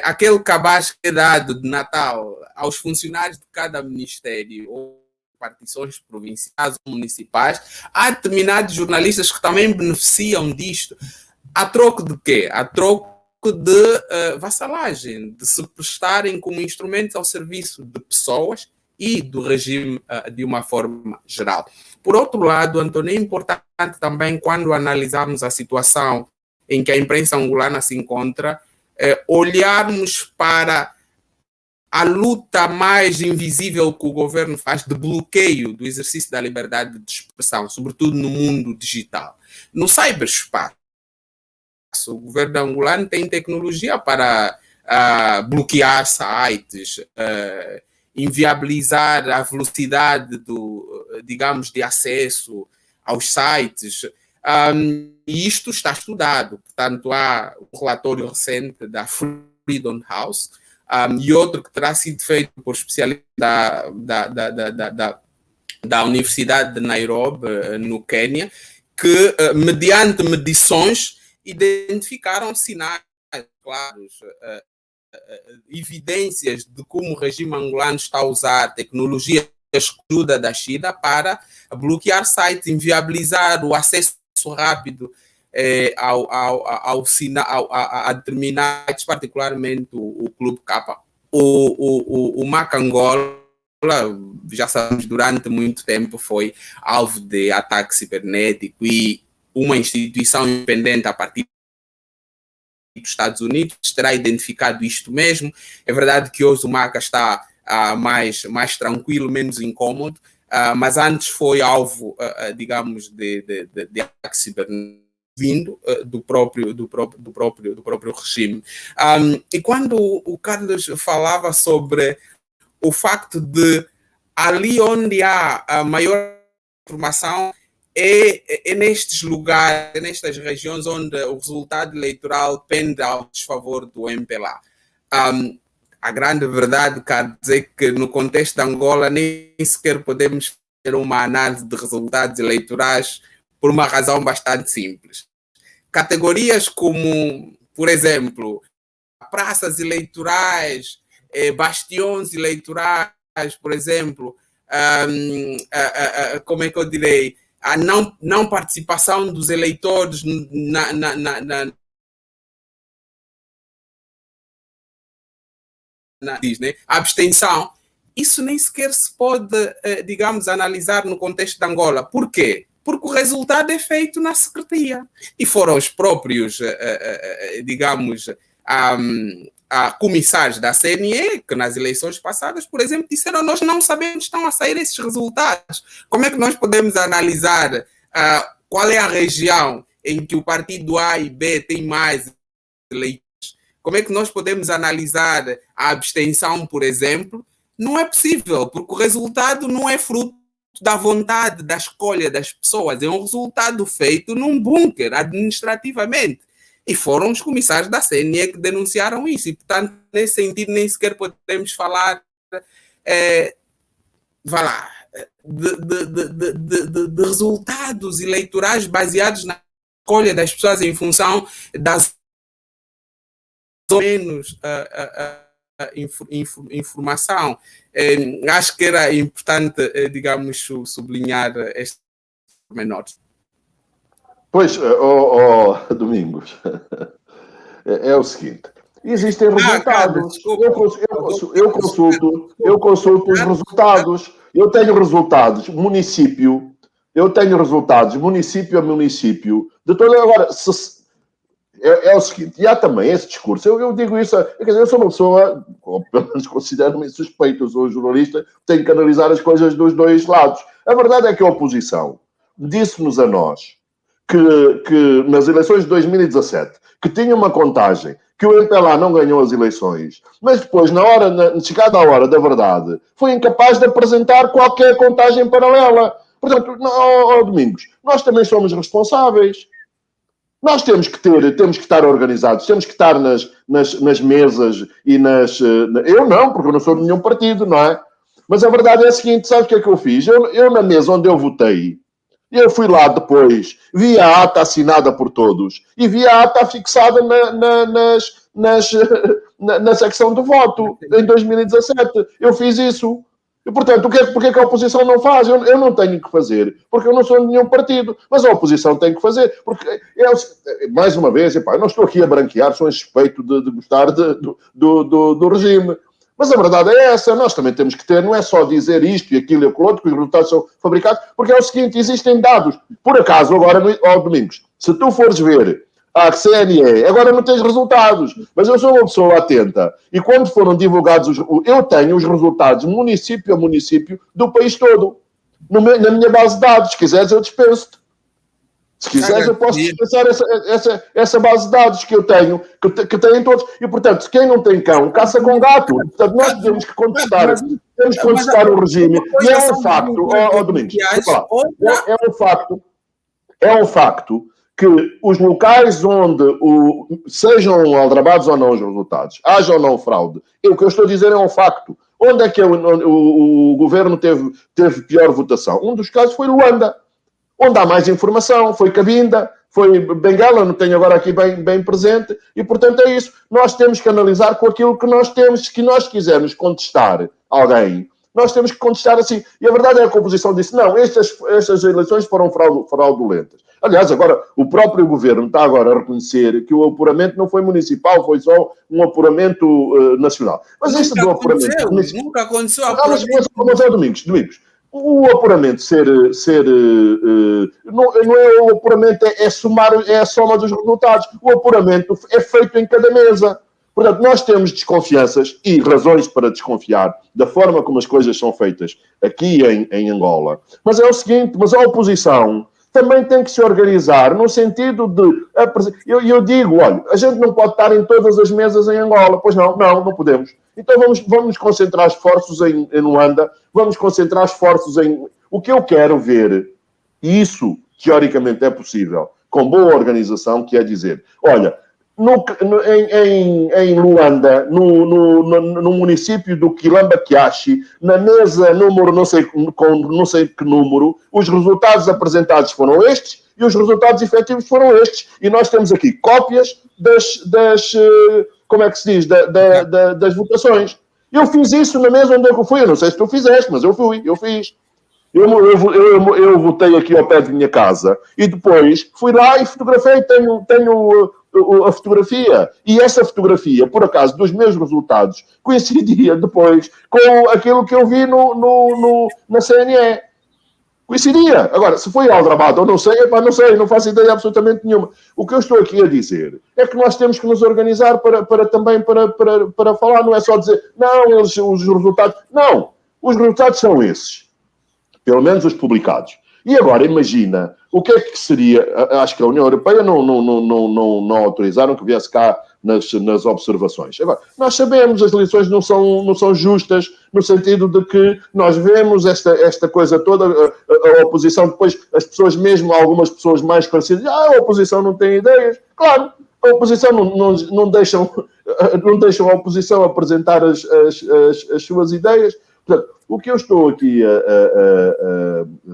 Speaker 2: aquele cabaz que é dado de Natal aos funcionários de cada ministério ou partições provinciais ou municipais, há determinados jornalistas que também beneficiam disto. A troco de quê? A troco de vassalagem, de se prestarem como instrumentos ao serviço de pessoas e do regime de uma forma geral. Por outro lado, Antônio, é importante também, quando analisarmos a situação em que a imprensa angolana se encontra, olharmos para a luta mais invisível que o governo faz de bloqueio do exercício da liberdade de expressão, sobretudo no mundo digital. No cyberespaço, o governo angolano tem tecnologia para bloquear sites inviabilizar a velocidade digamos, de acesso aos sites. E isto está estudado. Portanto, há um relatório recente da Freedom House e outro que terá sido feito por especialistas da Universidade de Nairobi, no Quênia, que, mediante medições, identificaram sinais claros, evidências de como o regime angolano está a usar tecnologia escuda da China para bloquear sites, inviabilizar o acesso rápido a determinados, particularmente o Clube K. O MAC Angola, já sabemos, durante muito tempo foi alvo de ataque cibernético, e uma instituição independente a partir dos Estados Unidos terá identificado isto mesmo. É verdade que hoje o MACA está mais tranquilo, menos incômodo, mas antes foi alvo, digamos, de ataque cibernético vindo do próprio regime. E quando o Carlos falava sobre o facto de ali onde há a maior informação é nestes lugares, nestas regiões onde o resultado eleitoral pende ao desfavor do MPLA. A grande verdade quer dizer que no contexto de Angola nem sequer podemos ter uma análise de resultados eleitorais por uma razão bastante simples. Categorias como, por exemplo, praças eleitorais, bastiões eleitorais, por exemplo, como é que eu direi, a não participação dos eleitores a abstenção, isso nem sequer se pode, digamos, analisar no contexto de Angola. Por quê? Porque o resultado é feito na secretaria. E foram os próprios, digamos, comissários da CNE que nas eleições passadas, por exemplo, disseram: nós não sabemos onde estão a sair esses resultados. Como é que nós podemos analisar qual é a região em que o partido A e B tem mais eleitores? Como é que nós podemos analisar a abstenção, por exemplo? Não é possível, porque o resultado não é fruto da vontade, da escolha das pessoas, é um resultado feito num bunker, administrativamente. E foram os comissários da CNE que denunciaram isso. E, portanto, nesse sentido, nem sequer podemos falar de resultados eleitorais baseados na escolha das pessoas em função das menos informação. Acho que era importante, digamos, sublinhar este menor.
Speaker 3: Pois, Domingos, é o seguinte: existem resultados. Eu consulto os resultados. Eu tenho resultados município a município de todo. Agora, é o seguinte, e há também esse discurso. Eu digo isso, eu sou uma pessoa, ou pelo menos considero-me suspeito, eu sou jornalista, tenho que analisar as coisas dos dois lados. A verdade é que a oposição disse-nos a nós que nas eleições de 2017, que tinha uma contagem, que o MPLA não ganhou as eleições, mas depois, chegada a hora da verdade, foi incapaz de apresentar qualquer contagem paralela. Portanto, Domingos, nós também somos responsáveis. Nós temos que estar organizados, temos que estar nas mesas e eu não, porque eu não sou de nenhum partido, não é? Mas a verdade é a seguinte: sabe o que é que eu fiz? Eu na mesa onde eu votei, eu fui lá depois, vi a ata assinada por todos e vi a ata fixada na secção de voto em 2017. Eu fiz isso. E, portanto, porque é que a oposição não faz? Eu não tenho que fazer, porque eu não sou de nenhum partido. Mas a oposição tem que fazer. Porque, mais uma vez, eu não estou aqui a branquear, sou suspeito de gostar do regime. Mas a verdade é essa, nós também temos que ter, não é só dizer isto e aquilo e aquilo outro, que os resultados são fabricados, porque é o seguinte: existem dados. Por acaso, agora, Domingos, se tu fores ver a CNE, agora não tens resultados, mas eu sou uma pessoa atenta, e quando foram divulgados, eu tenho os resultados município a município do país todo, na minha base de dados. Se quiseres, eu dispenso-te. Se quiseres, eu posso dispensar essa base de dados que eu tenho, que têm todos. E, portanto, quem não tem cão, caça com gato. Portanto, nós temos que contestar o regime. E é um facto, Domingos, é um facto que os locais onde sejam aldrabados ou não os resultados, haja ou não fraude, o que eu estou a dizer é um facto. Onde é que o governo teve pior votação? Um dos casos foi Luanda. Onde há mais informação, foi Cabinda, foi Benguela, não tenho agora aqui bem presente, e portanto é isso. Nós temos que analisar com aquilo que nós temos, que nós quisermos contestar alguém, nós temos que contestar assim. E a verdade é que a oposição disse, não, estas eleições foram fraudulentas. Aliás, agora, o próprio governo está agora a reconhecer que o apuramento não foi municipal, foi só um apuramento nacional. Mas isso do apuramento...
Speaker 2: Nunca aconteceu.
Speaker 3: Mas é Domingos, o apuramento não é o apuramento, é a soma dos resultados. O apuramento é feito em cada mesa. Portanto, nós temos desconfianças e razões para desconfiar da forma como as coisas são feitas aqui em Angola. Mas é o seguinte, mas a oposição também tem que se organizar no sentido de... Eu digo, olha, a gente não pode estar em todas as mesas em Angola. Pois não podemos. Então vamos concentrar esforços em Luanda, vamos concentrar esforços em... O que eu quero ver, e isso teoricamente é possível, com boa organização, que é dizer, olha, em Luanda, no município do Quilamba-Quiaxi, na mesa número, não sei que número, os resultados apresentados foram estes e os resultados efetivos foram estes. E nós temos aqui cópias como é que se diz, das votações. Eu fiz isso na mesa onde eu fui. Eu não sei se tu fizeste, mas eu fiz. Eu votei aqui ao pé de minha casa e depois fui lá e fotografei. Tenho a fotografia. E essa fotografia, por acaso, dos meus resultados, coincidia depois com aquilo que eu vi na CNE. Coincidia. Agora, se foi aldrabado ou não sei, não faço ideia absolutamente nenhuma. O que eu estou aqui a dizer é que nós temos que nos organizar para falar, não é só dizer, não, os resultados... Não, os resultados são esses. Pelo menos os publicados. E agora, imagina, o que é que seria... Acho que a União Europeia não autorizaram que viesse cá nas observações. Agora, nós sabemos, as eleições não são justas, no sentido de que nós vemos esta coisa toda, a oposição, depois as pessoas mesmo, algumas pessoas mais conhecidas, a oposição não tem ideias. Claro, a oposição não deixam a oposição apresentar as suas ideias. Portanto, o que eu estou aqui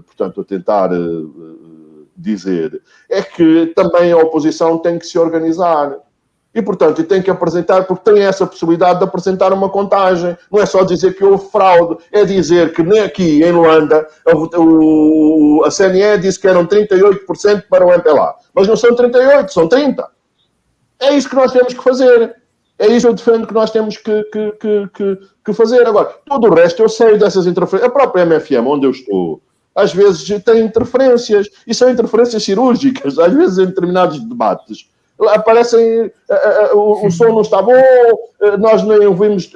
Speaker 3: portanto, a tentar dizer é que também a oposição tem que se organizar. E, portanto, tem que apresentar, porque tem essa possibilidade de apresentar uma contagem. Não é só dizer que houve fraude, é dizer que nem aqui em Luanda a CNE disse que eram 38% para o MPLA. Mas não são 38%, são 30%. É isso que nós temos que fazer. É isso que eu defendo que nós temos que fazer. Agora, todo o resto eu sei dessas interferências. A própria MFM, onde eu estou, às vezes tem interferências. E são interferências cirúrgicas, às vezes em determinados debates. Aparecem, o som não está bom, nós nem ouvimos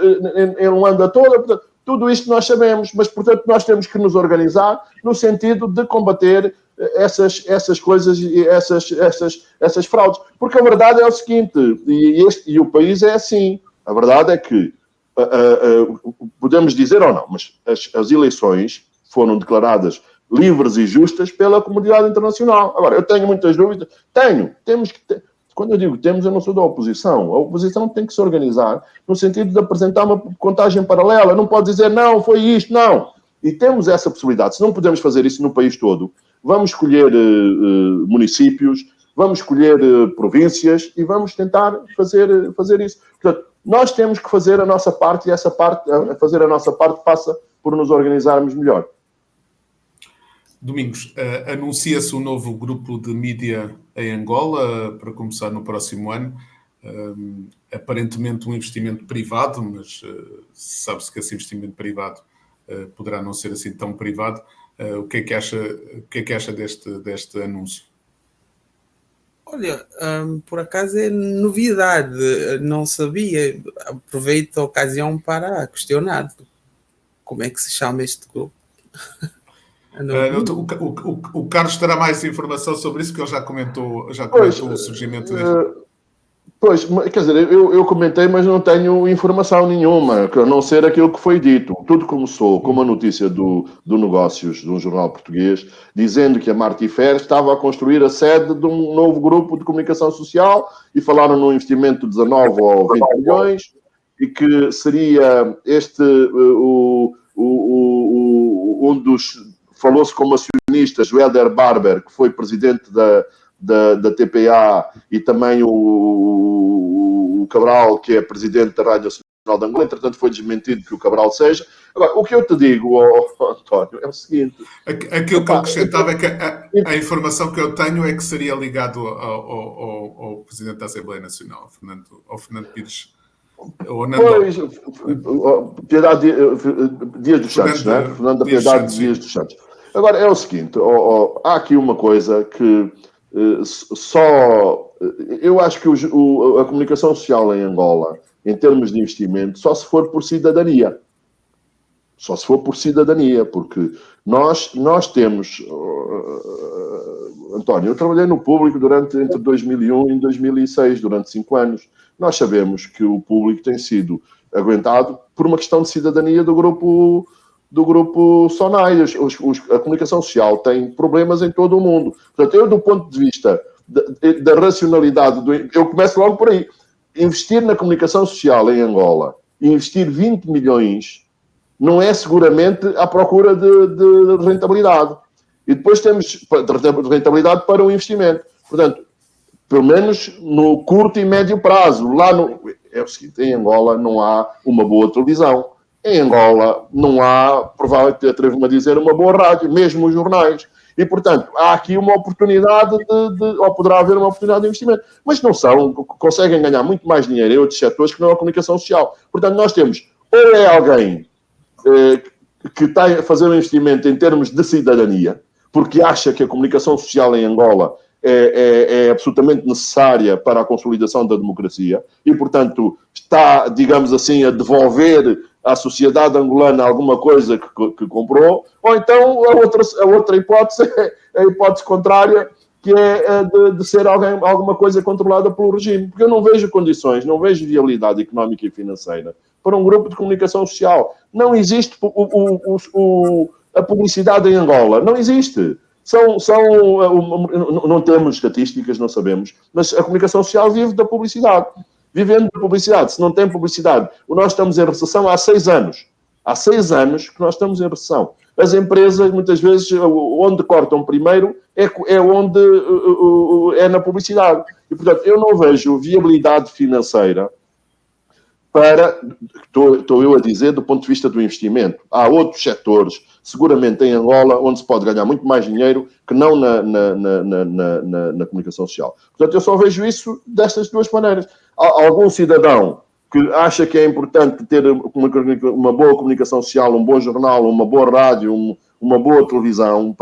Speaker 3: em Luanda toda, portanto, tudo isto nós sabemos, mas, portanto, nós temos que nos organizar no sentido de combater essas coisas e essas fraudes. Porque a verdade é o seguinte, e o país é assim, a verdade é que, podemos dizer ou não, mas as eleições foram declaradas livres e justas pela comunidade internacional. Agora, eu tenho muitas dúvidas, temos que ter. Quando eu digo temos, eu não sou da oposição. A oposição tem que se organizar no sentido de apresentar uma contagem paralela. Não pode dizer, não, foi isto, não. E temos essa possibilidade. Se não podemos fazer isso no país todo, vamos escolher municípios, vamos escolher províncias e vamos tentar fazer isso. Portanto, nós temos que fazer a nossa parte e fazer a nossa parte passa por nos organizarmos melhor.
Speaker 1: Domingos, anuncia-se um novo grupo de mídia em Angola para começar no próximo ano. Aparentemente um investimento privado, mas sabe-se que esse investimento privado poderá não ser assim tão privado. O que é que acha deste anúncio?
Speaker 2: Olha, por acaso é novidade, não sabia. Aproveito a ocasião para questionar como é que se chama este grupo.
Speaker 1: O Carlos terá mais informação sobre isso, porque ele já comentou o surgimento deste.
Speaker 3: Pois, quer dizer, eu comentei, mas não tenho informação nenhuma, a não ser aquilo que foi dito. Tudo começou com uma notícia do Negócios, de um jornal português, dizendo que a Martifer estava a construir a sede de um novo grupo de comunicação social e falaram num investimento de 19 ou 20 milhões e que seria um dos... Falou-se como acionistas, o Helder Barber, que foi presidente da TPA, e também o Cabral, que é presidente da Rádio Nacional de Angola. Entretanto, foi desmentido que o Cabral seja. Agora, o que eu te digo, António, é o seguinte...
Speaker 1: Aquilo que eu acrescentava é que a informação que eu tenho é que seria ligado ao presidente da Assembleia Nacional, ao Fernando Pires.
Speaker 3: Pois, Piedade Dias dos Santos, não é? Fernando da Piedade Dias dos Santos. Agora, é o seguinte, há aqui uma coisa que eu acho que a comunicação social em Angola, em termos de investimento, só se for por cidadania. Só se for por cidadania, porque nós temos... António, eu trabalhei no público entre 2001 e 2006, durante 5 anos. Nós sabemos que o público tem sido aguentado por uma questão de cidadania do grupo SONAI. A comunicação social tem problemas em todo o mundo. Portanto, eu, do ponto de vista da racionalidade, eu começo logo por aí. Investir na comunicação social em Angola, investir 20 milhões, não é seguramente à procura de rentabilidade. E depois temos de rentabilidade para o investimento. Portanto, pelo menos no curto e médio prazo. É o seguinte, em Angola não há uma boa televisão. Em Angola não há, provavelmente atrevo-me a dizer, uma boa rádio, mesmo os jornais. E, portanto, há aqui uma oportunidade ou poderá haver uma oportunidade de investimento. Mas conseguem ganhar muito mais dinheiro em outros setores que não a comunicação social. Portanto, nós temos, ou é alguém que está a fazer um investimento em termos de cidadania, porque acha que a comunicação social em Angola é absolutamente necessária para a consolidação da democracia e, portanto, está, digamos assim, a devolver à sociedade angolana alguma coisa que comprou, ou então a outra hipótese é a hipótese contrária, que é de ser alguma coisa controlada pelo regime. Porque eu não vejo condições, não vejo viabilidade económica e financeira para um grupo de comunicação social. Não existe a publicidade em Angola. Não existe. Não temos estatísticas, não sabemos, mas a comunicação social vive da publicidade. Vivendo da publicidade, se não tem publicidade, nós estamos em recessão há 6 anos. Há 6 anos que nós estamos em recessão. As empresas, muitas vezes, onde cortam primeiro é onde é na publicidade. E, portanto, eu não vejo viabilidade financeira estou eu a dizer, do ponto de vista do investimento. Há outros setores, seguramente em Angola, onde se pode ganhar muito mais dinheiro que não na comunicação social. Portanto, eu só vejo isso destas duas maneiras. Algum cidadão que acha que é importante ter uma boa comunicação social, um bom jornal, uma boa rádio, uma boa televisão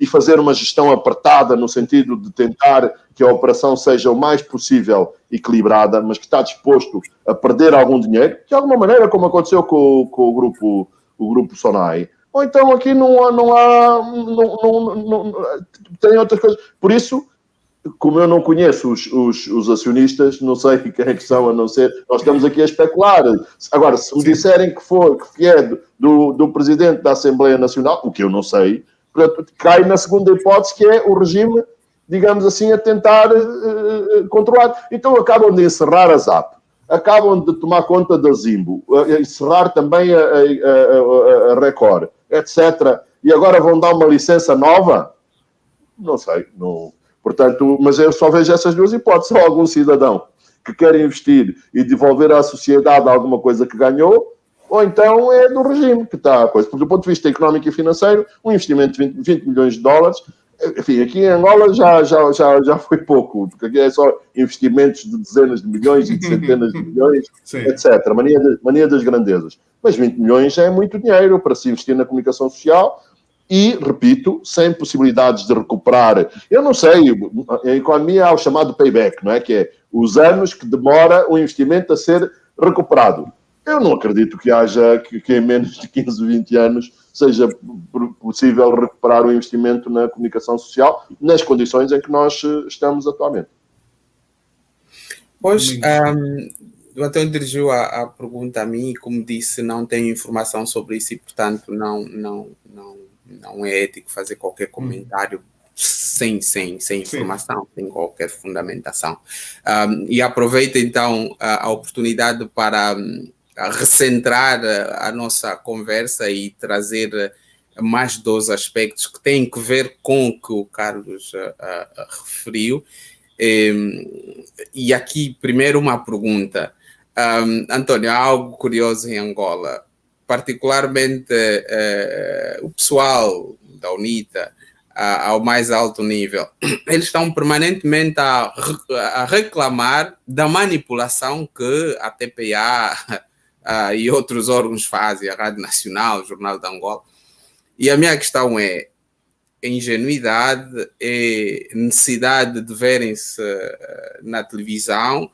Speaker 3: e fazer uma gestão apertada no sentido de tentar que a operação seja o mais possível equilibrada, mas que está disposto a perder algum dinheiro, de alguma maneira, como aconteceu com o grupo SONAI. Ou então aqui não há tem outras coisas. Por isso, como eu não conheço os acionistas, não sei quem é que são, a não ser... Nós estamos aqui a especular. Agora, se me disserem que é do Presidente da Assembleia Nacional, o que eu não sei, cai na segunda hipótese, que é o regime, digamos assim, a tentar controlar. Então acabam de encerrar a ZAP, acabam de tomar conta da Zimbo, encerrar também a Record, etc. E agora vão dar uma licença nova? Não sei, não... Portanto, mas eu só vejo essas duas hipóteses. Ou algum cidadão que quer investir e devolver à sociedade alguma coisa que ganhou, ou então é do regime que está a coisa. Porque, do ponto de vista económico e financeiro, um investimento de 20 milhões de dólares, enfim, aqui em Angola já foi pouco, porque aqui é só investimentos de dezenas de milhões e de centenas de milhões, etc. Mania das grandezas. Mas 20 milhões é muito dinheiro para se investir na comunicação social. E, repito, sem possibilidades de recuperar. Eu não sei, a economia há o chamado payback, não é? Que é os anos que demora o investimento a ser recuperado. Eu não acredito que haja, que em menos de 15, 20 anos seja possível recuperar o investimento na comunicação social nas condições em que nós estamos atualmente.
Speaker 2: Pois, o António dirigiu a pergunta a mim e, como disse, não tenho informação sobre isso e, portanto, não é ético fazer qualquer comentário sem informação, sem qualquer fundamentação. E aproveito, então, a oportunidade para recentrar a nossa conversa e trazer mais 2 aspectos que têm que ver com o que o Carlos referiu. E aqui, primeiro, uma pergunta. António, há algo curioso em Angola, particularmente o pessoal da UNITA, ao mais alto nível, eles estão permanentemente a reclamar da manipulação que a TPA e outros órgãos fazem, a Rádio Nacional, o Jornal de Angola. E a minha questão é ingenuidade, é necessidade de verem-se na televisão.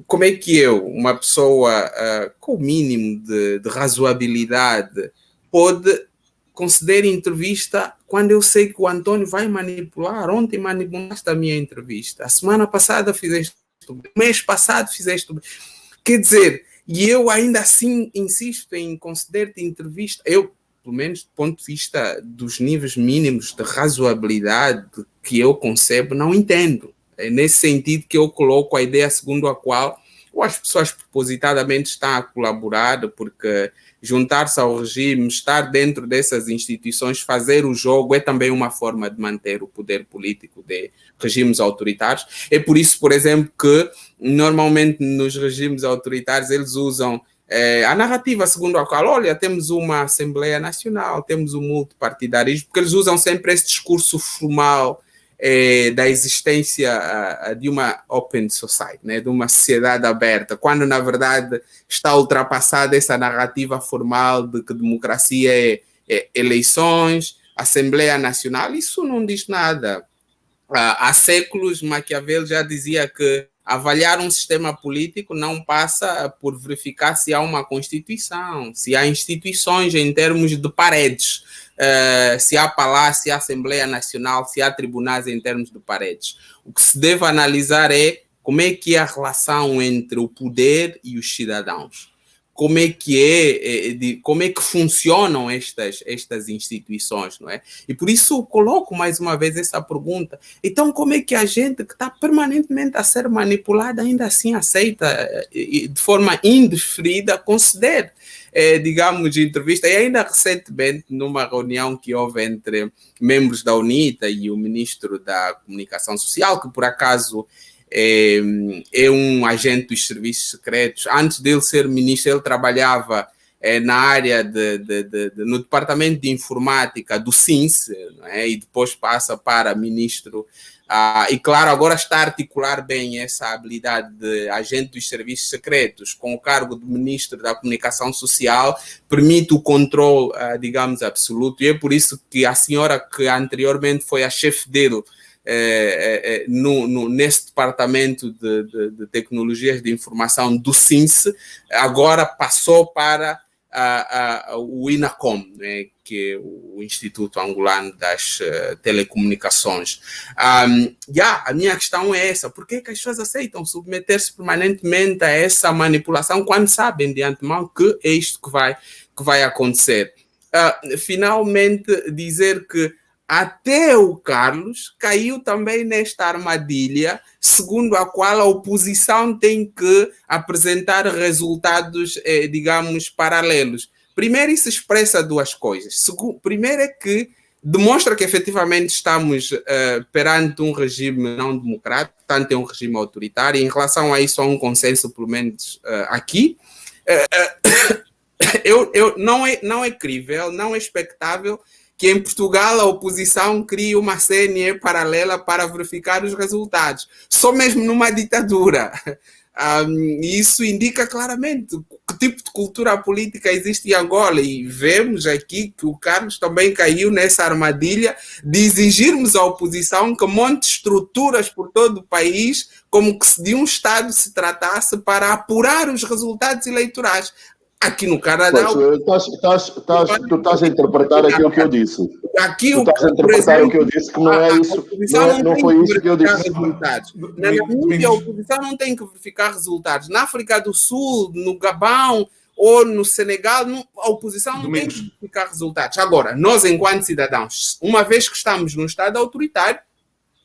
Speaker 2: Como é que eu, uma pessoa com o mínimo de razoabilidade, pode conceder entrevista quando eu sei que o António vai manipular? Ontem manipulaste a minha entrevista, a semana passada fizeste tudo, o mês passado fizeste tudo. Quer dizer, e eu ainda assim insisto em conceder-te entrevista. Eu, pelo menos do ponto de vista dos níveis mínimos de razoabilidade que eu concebo, não entendo. É nesse sentido que eu coloco a ideia segundo a qual ou as pessoas propositadamente estão a colaborar, porque juntar-se ao regime, estar dentro dessas instituições, fazer o jogo é também uma forma de manter o poder político de regimes autoritários. É por isso, por exemplo, que normalmente nos regimes autoritários eles usam a narrativa segundo a qual, olha, temos uma Assembleia Nacional, temos um multipartidarismo, porque eles usam sempre esse discurso formal da existência de uma open society, né, de uma sociedade aberta, quando na verdade está ultrapassada essa narrativa formal de que democracia é eleições, Assembleia Nacional. Isso não diz nada. Há séculos Maquiavel já dizia que avaliar um sistema político não passa por verificar se há uma Constituição, se há instituições em termos de paredes, se há palácio, se há Assembleia Nacional, se há tribunais em termos de paredes. O que se deve analisar é como é que é a relação entre o poder e os cidadãos. Como é que funcionam estas instituições, não é? E por isso coloco mais uma vez essa pergunta. Então, como é que a gente que está permanentemente a ser manipulada ainda assim aceita de forma indeferida conceder, digamos, entrevista? E ainda recentemente, numa reunião que houve entre membros da UNITA e o ministro da Comunicação Social, que por acaso é um agente dos serviços secretos. Antes dele ser ministro, ele trabalhava na área no departamento de informática do SINS, não é? E depois passa para ministro. E claro, agora está a articular bem essa habilidade de agente dos serviços secretos com o cargo de ministro da Comunicação Social, permite o controle, digamos, absoluto. E é por isso que a senhora que anteriormente foi a chefe dele, nesse departamento de tecnologias de informação do SINS, agora passou para o INACOM, né, que é o Instituto Angolano das Telecomunicações. A minha questão é essa: por que as pessoas aceitam submeter-se permanentemente a essa manipulação quando sabem de antemão que é isto que vai acontecer? Finalmente, dizer que até o Carlos caiu também nesta armadilha, segundo a qual a oposição tem que apresentar resultados, digamos, paralelos. Primeiro, isso expressa 2 coisas. Primeiro é que demonstra que efetivamente estamos perante um regime não democrático, portanto é um regime autoritário. Em relação a isso há um consenso, pelo menos aqui. Não é crível, não é expectável que em Portugal a oposição crie uma CNE paralela para verificar os resultados. Só mesmo numa ditadura. Isso indica claramente que tipo de cultura política existe em Angola. E vemos aqui que o Carlos também caiu nessa armadilha de exigirmos à oposição que monte estruturas por todo o país como que se de um Estado se tratasse para apurar os resultados eleitorais. Aqui no Canadá...
Speaker 3: Tu estás a interpretar aquilo que eu disse.
Speaker 2: Aqui,
Speaker 3: tu estás a interpretar o que eu disse, que não é isso. Não foi isso que eu disse.
Speaker 2: Na Namíbia, a oposição não tem que verificar resultados. Na África do Sul, no Gabão ou no Senegal, a oposição não tem que verificar resultados. Agora, nós, enquanto cidadãos, uma vez que estamos num Estado autoritário,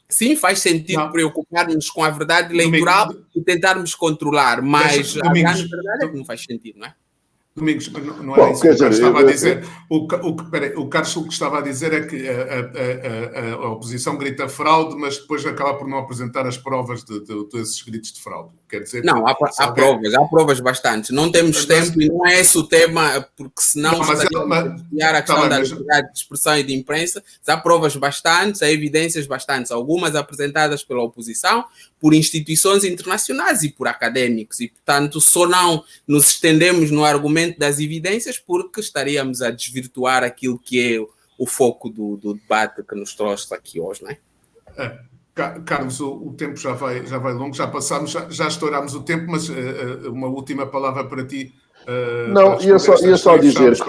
Speaker 2: sim, faz sentido preocupar-nos com a verdade eleitoral e tentarmos controlar, mas a grande verdade é que não faz sentido, não é?
Speaker 1: Domingos, não era isso que o Carlos estava a dizer. O Carlos o que estava a dizer é que a oposição grita fraude, mas depois acaba por não apresentar as provas desses gritos de fraude. Quer dizer,
Speaker 2: não, há provas bastantes. Não temos tempo e não é esse o tema, porque senão estaríamos a desviar a questão da liberdade de expressão e de imprensa. Há provas bastantes, há evidências bastantes, algumas apresentadas pela oposição, por instituições internacionais e por académicos. E, portanto, só não nos estendemos no argumento das evidências porque estaríamos a desvirtuar aquilo que é o foco do debate que nos trouxe aqui hoje, não é?
Speaker 1: Carlos, o tempo já vai longo, já passámos, já estourámos o tempo, mas uma última palavra para ti.
Speaker 3: Não, ia só dizer que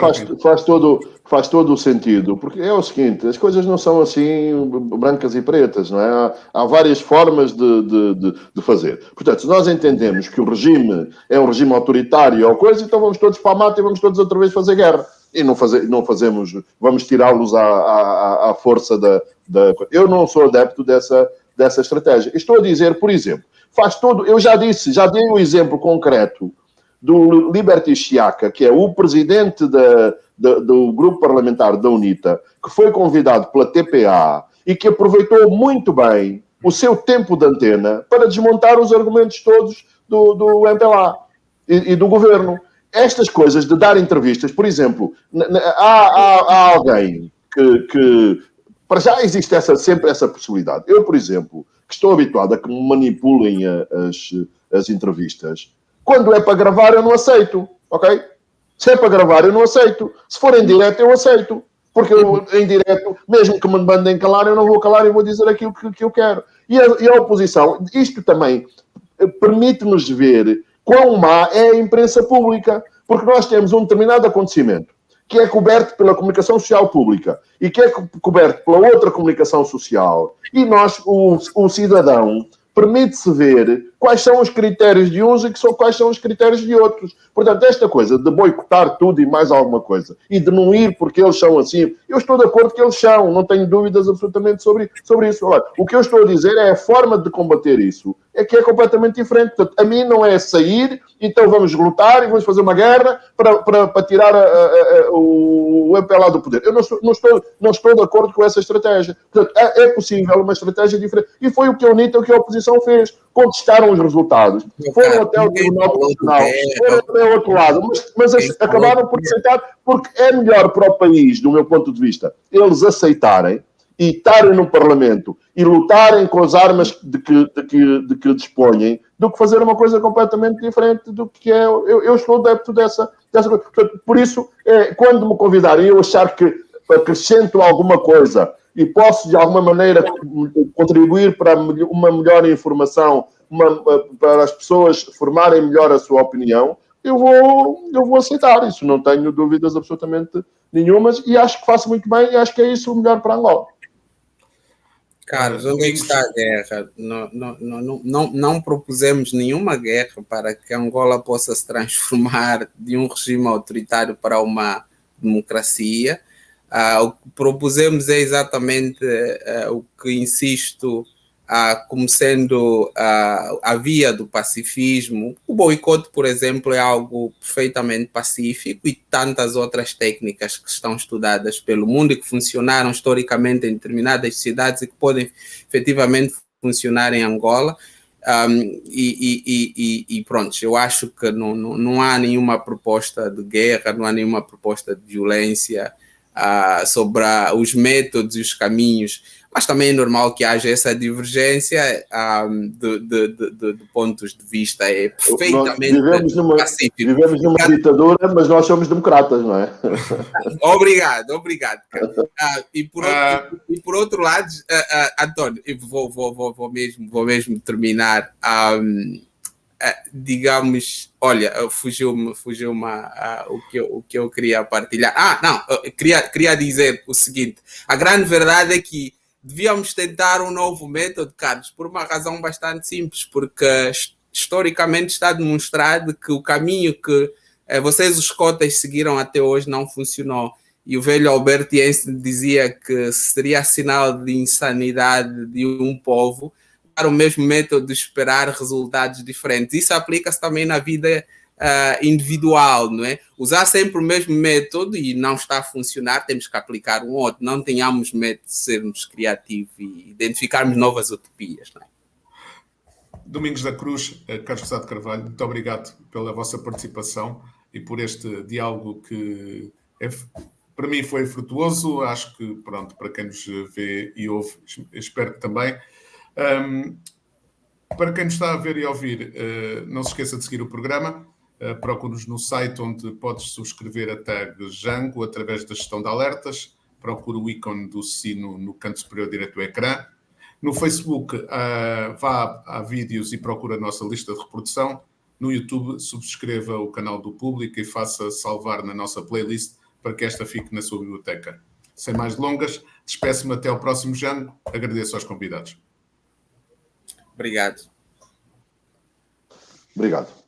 Speaker 3: faz todo o sentido, porque é o seguinte, as coisas não são assim brancas e pretas, não é? Há várias formas de fazer. Portanto, se nós entendemos que o regime é um regime autoritário ou coisa, então vamos todos para a mata e vamos todos outra vez fazer guerra. E não fazemos, vamos tirá-los à força da... Eu não sou adepto dessa estratégia. Estou a dizer, por exemplo, eu já dei o exemplo concreto do Liberty Chiaka, que é o presidente do grupo parlamentar da UNITA, que foi convidado pela TPA e que aproveitou muito bem o seu tempo de antena para desmontar os argumentos todos do MPLA e do governo. Estas coisas de dar entrevistas, por exemplo, há alguém que para já existe sempre essa possibilidade. Eu, por exemplo, que estou habituado a que me manipulem as entrevistas, quando é para gravar, eu não aceito, ok? Se é para gravar, eu não aceito. Se for em direto, eu aceito. Porque em direto, mesmo que me mandem calar, eu não vou calar e vou dizer aquilo que eu quero. E a oposição, isto também permite-nos ver quão má é a imprensa pública. Porque nós temos um determinado acontecimento que é coberto pela comunicação social pública e que é coberto pela outra comunicação social. E nós, o cidadão, permite-se ver quais são os critérios de uns e quais são os critérios de outros. Portanto, esta coisa de boicotar tudo e mais alguma coisa e de não ir porque eles são assim, eu estou de acordo que eles são, não tenho dúvidas absolutamente sobre isso. Olha, o que eu estou a dizer é a forma de combater isso, é que é completamente diferente. Portanto, a mim não é sair, então vamos lutar e vamos fazer uma guerra para tirar o MPLA do poder. Eu não estou de acordo com essa estratégia. Portanto, é possível uma estratégia diferente. E foi o que a UNITA, o que a oposição fez. Contestaram os resultados. Foram até o Tribunal Constitucional. Foram até o outro lado. Mas acabaram por aceitar, porque é melhor para o país, do meu ponto de vista, eles aceitarem e estarem no Parlamento e lutarem com as armas de que disponham, do que fazer uma coisa completamente diferente do que é. Eu estou adepto dessa coisa. Portanto, por isso, quando me convidarem eu achar que acrescento alguma coisa e posso, de alguma maneira, contribuir para uma melhor informação, para as pessoas formarem melhor a sua opinião, eu vou aceitar isso. Não tenho dúvidas absolutamente nenhumas e acho que faço muito bem e acho que é isso o melhor para Angola.
Speaker 2: Carlos, onde é que está a guerra? Não propusemos nenhuma guerra para que Angola possa se transformar de um regime autoritário para uma democracia. O que propusemos é exatamente o que insisto como sendo a via do pacifismo. O boicote, por exemplo, é algo perfeitamente pacífico e tantas outras técnicas que estão estudadas pelo mundo e que funcionaram historicamente em determinadas cidades e que podem efetivamente funcionar em Angola. E pronto, eu acho que não há nenhuma proposta de guerra, não há nenhuma proposta de violência sobre os métodos e os caminhos, mas também é normal que haja essa divergência de pontos de vista. É perfeitamente pacífico.
Speaker 3: Vivemos numa ditadura, mas nós somos democratas, não é?
Speaker 2: Obrigado. E por outro lado, António, eu vou mesmo terminar. digamos, olha, fugiu-me o que eu queria partilhar. Não, eu queria dizer o seguinte: a grande verdade é que devíamos tentar um novo método, Carlos, por uma razão bastante simples, porque historicamente está demonstrado que o caminho que vocês, os cotas, seguiram até hoje não funcionou. E o velho Albert Einstein dizia que seria sinal de insanidade de um povo o mesmo método de esperar resultados diferentes. Isso aplica-se também na vida individual, não é? Usar sempre o mesmo método e não está a funcionar, temos que aplicar um outro. Não tenhamos medo de sermos criativos e identificarmos novas utopias, não é?
Speaker 1: Domingos da Cruz, Carlos Rosado Carvalho, muito obrigado pela vossa participação e por este diálogo que para mim foi frutuoso. Acho que, pronto, para quem nos vê e ouve, espero que também. Para quem nos está a ver e a ouvir, não se esqueça de seguir o programa. Procure-nos no site, onde podes subscrever a tag Django através da gestão de alertas. Procure o ícone do sino no canto superior direito do ecrã. No Facebook, vá a vídeos e procure a nossa lista de reprodução. No YouTube, subscreva o canal do Público e faça salvar na nossa playlist para que esta fique na sua biblioteca. Sem mais delongas, despeço-me até ao próximo Django. Agradeço aos convidados.
Speaker 2: Obrigado.
Speaker 3: Obrigado.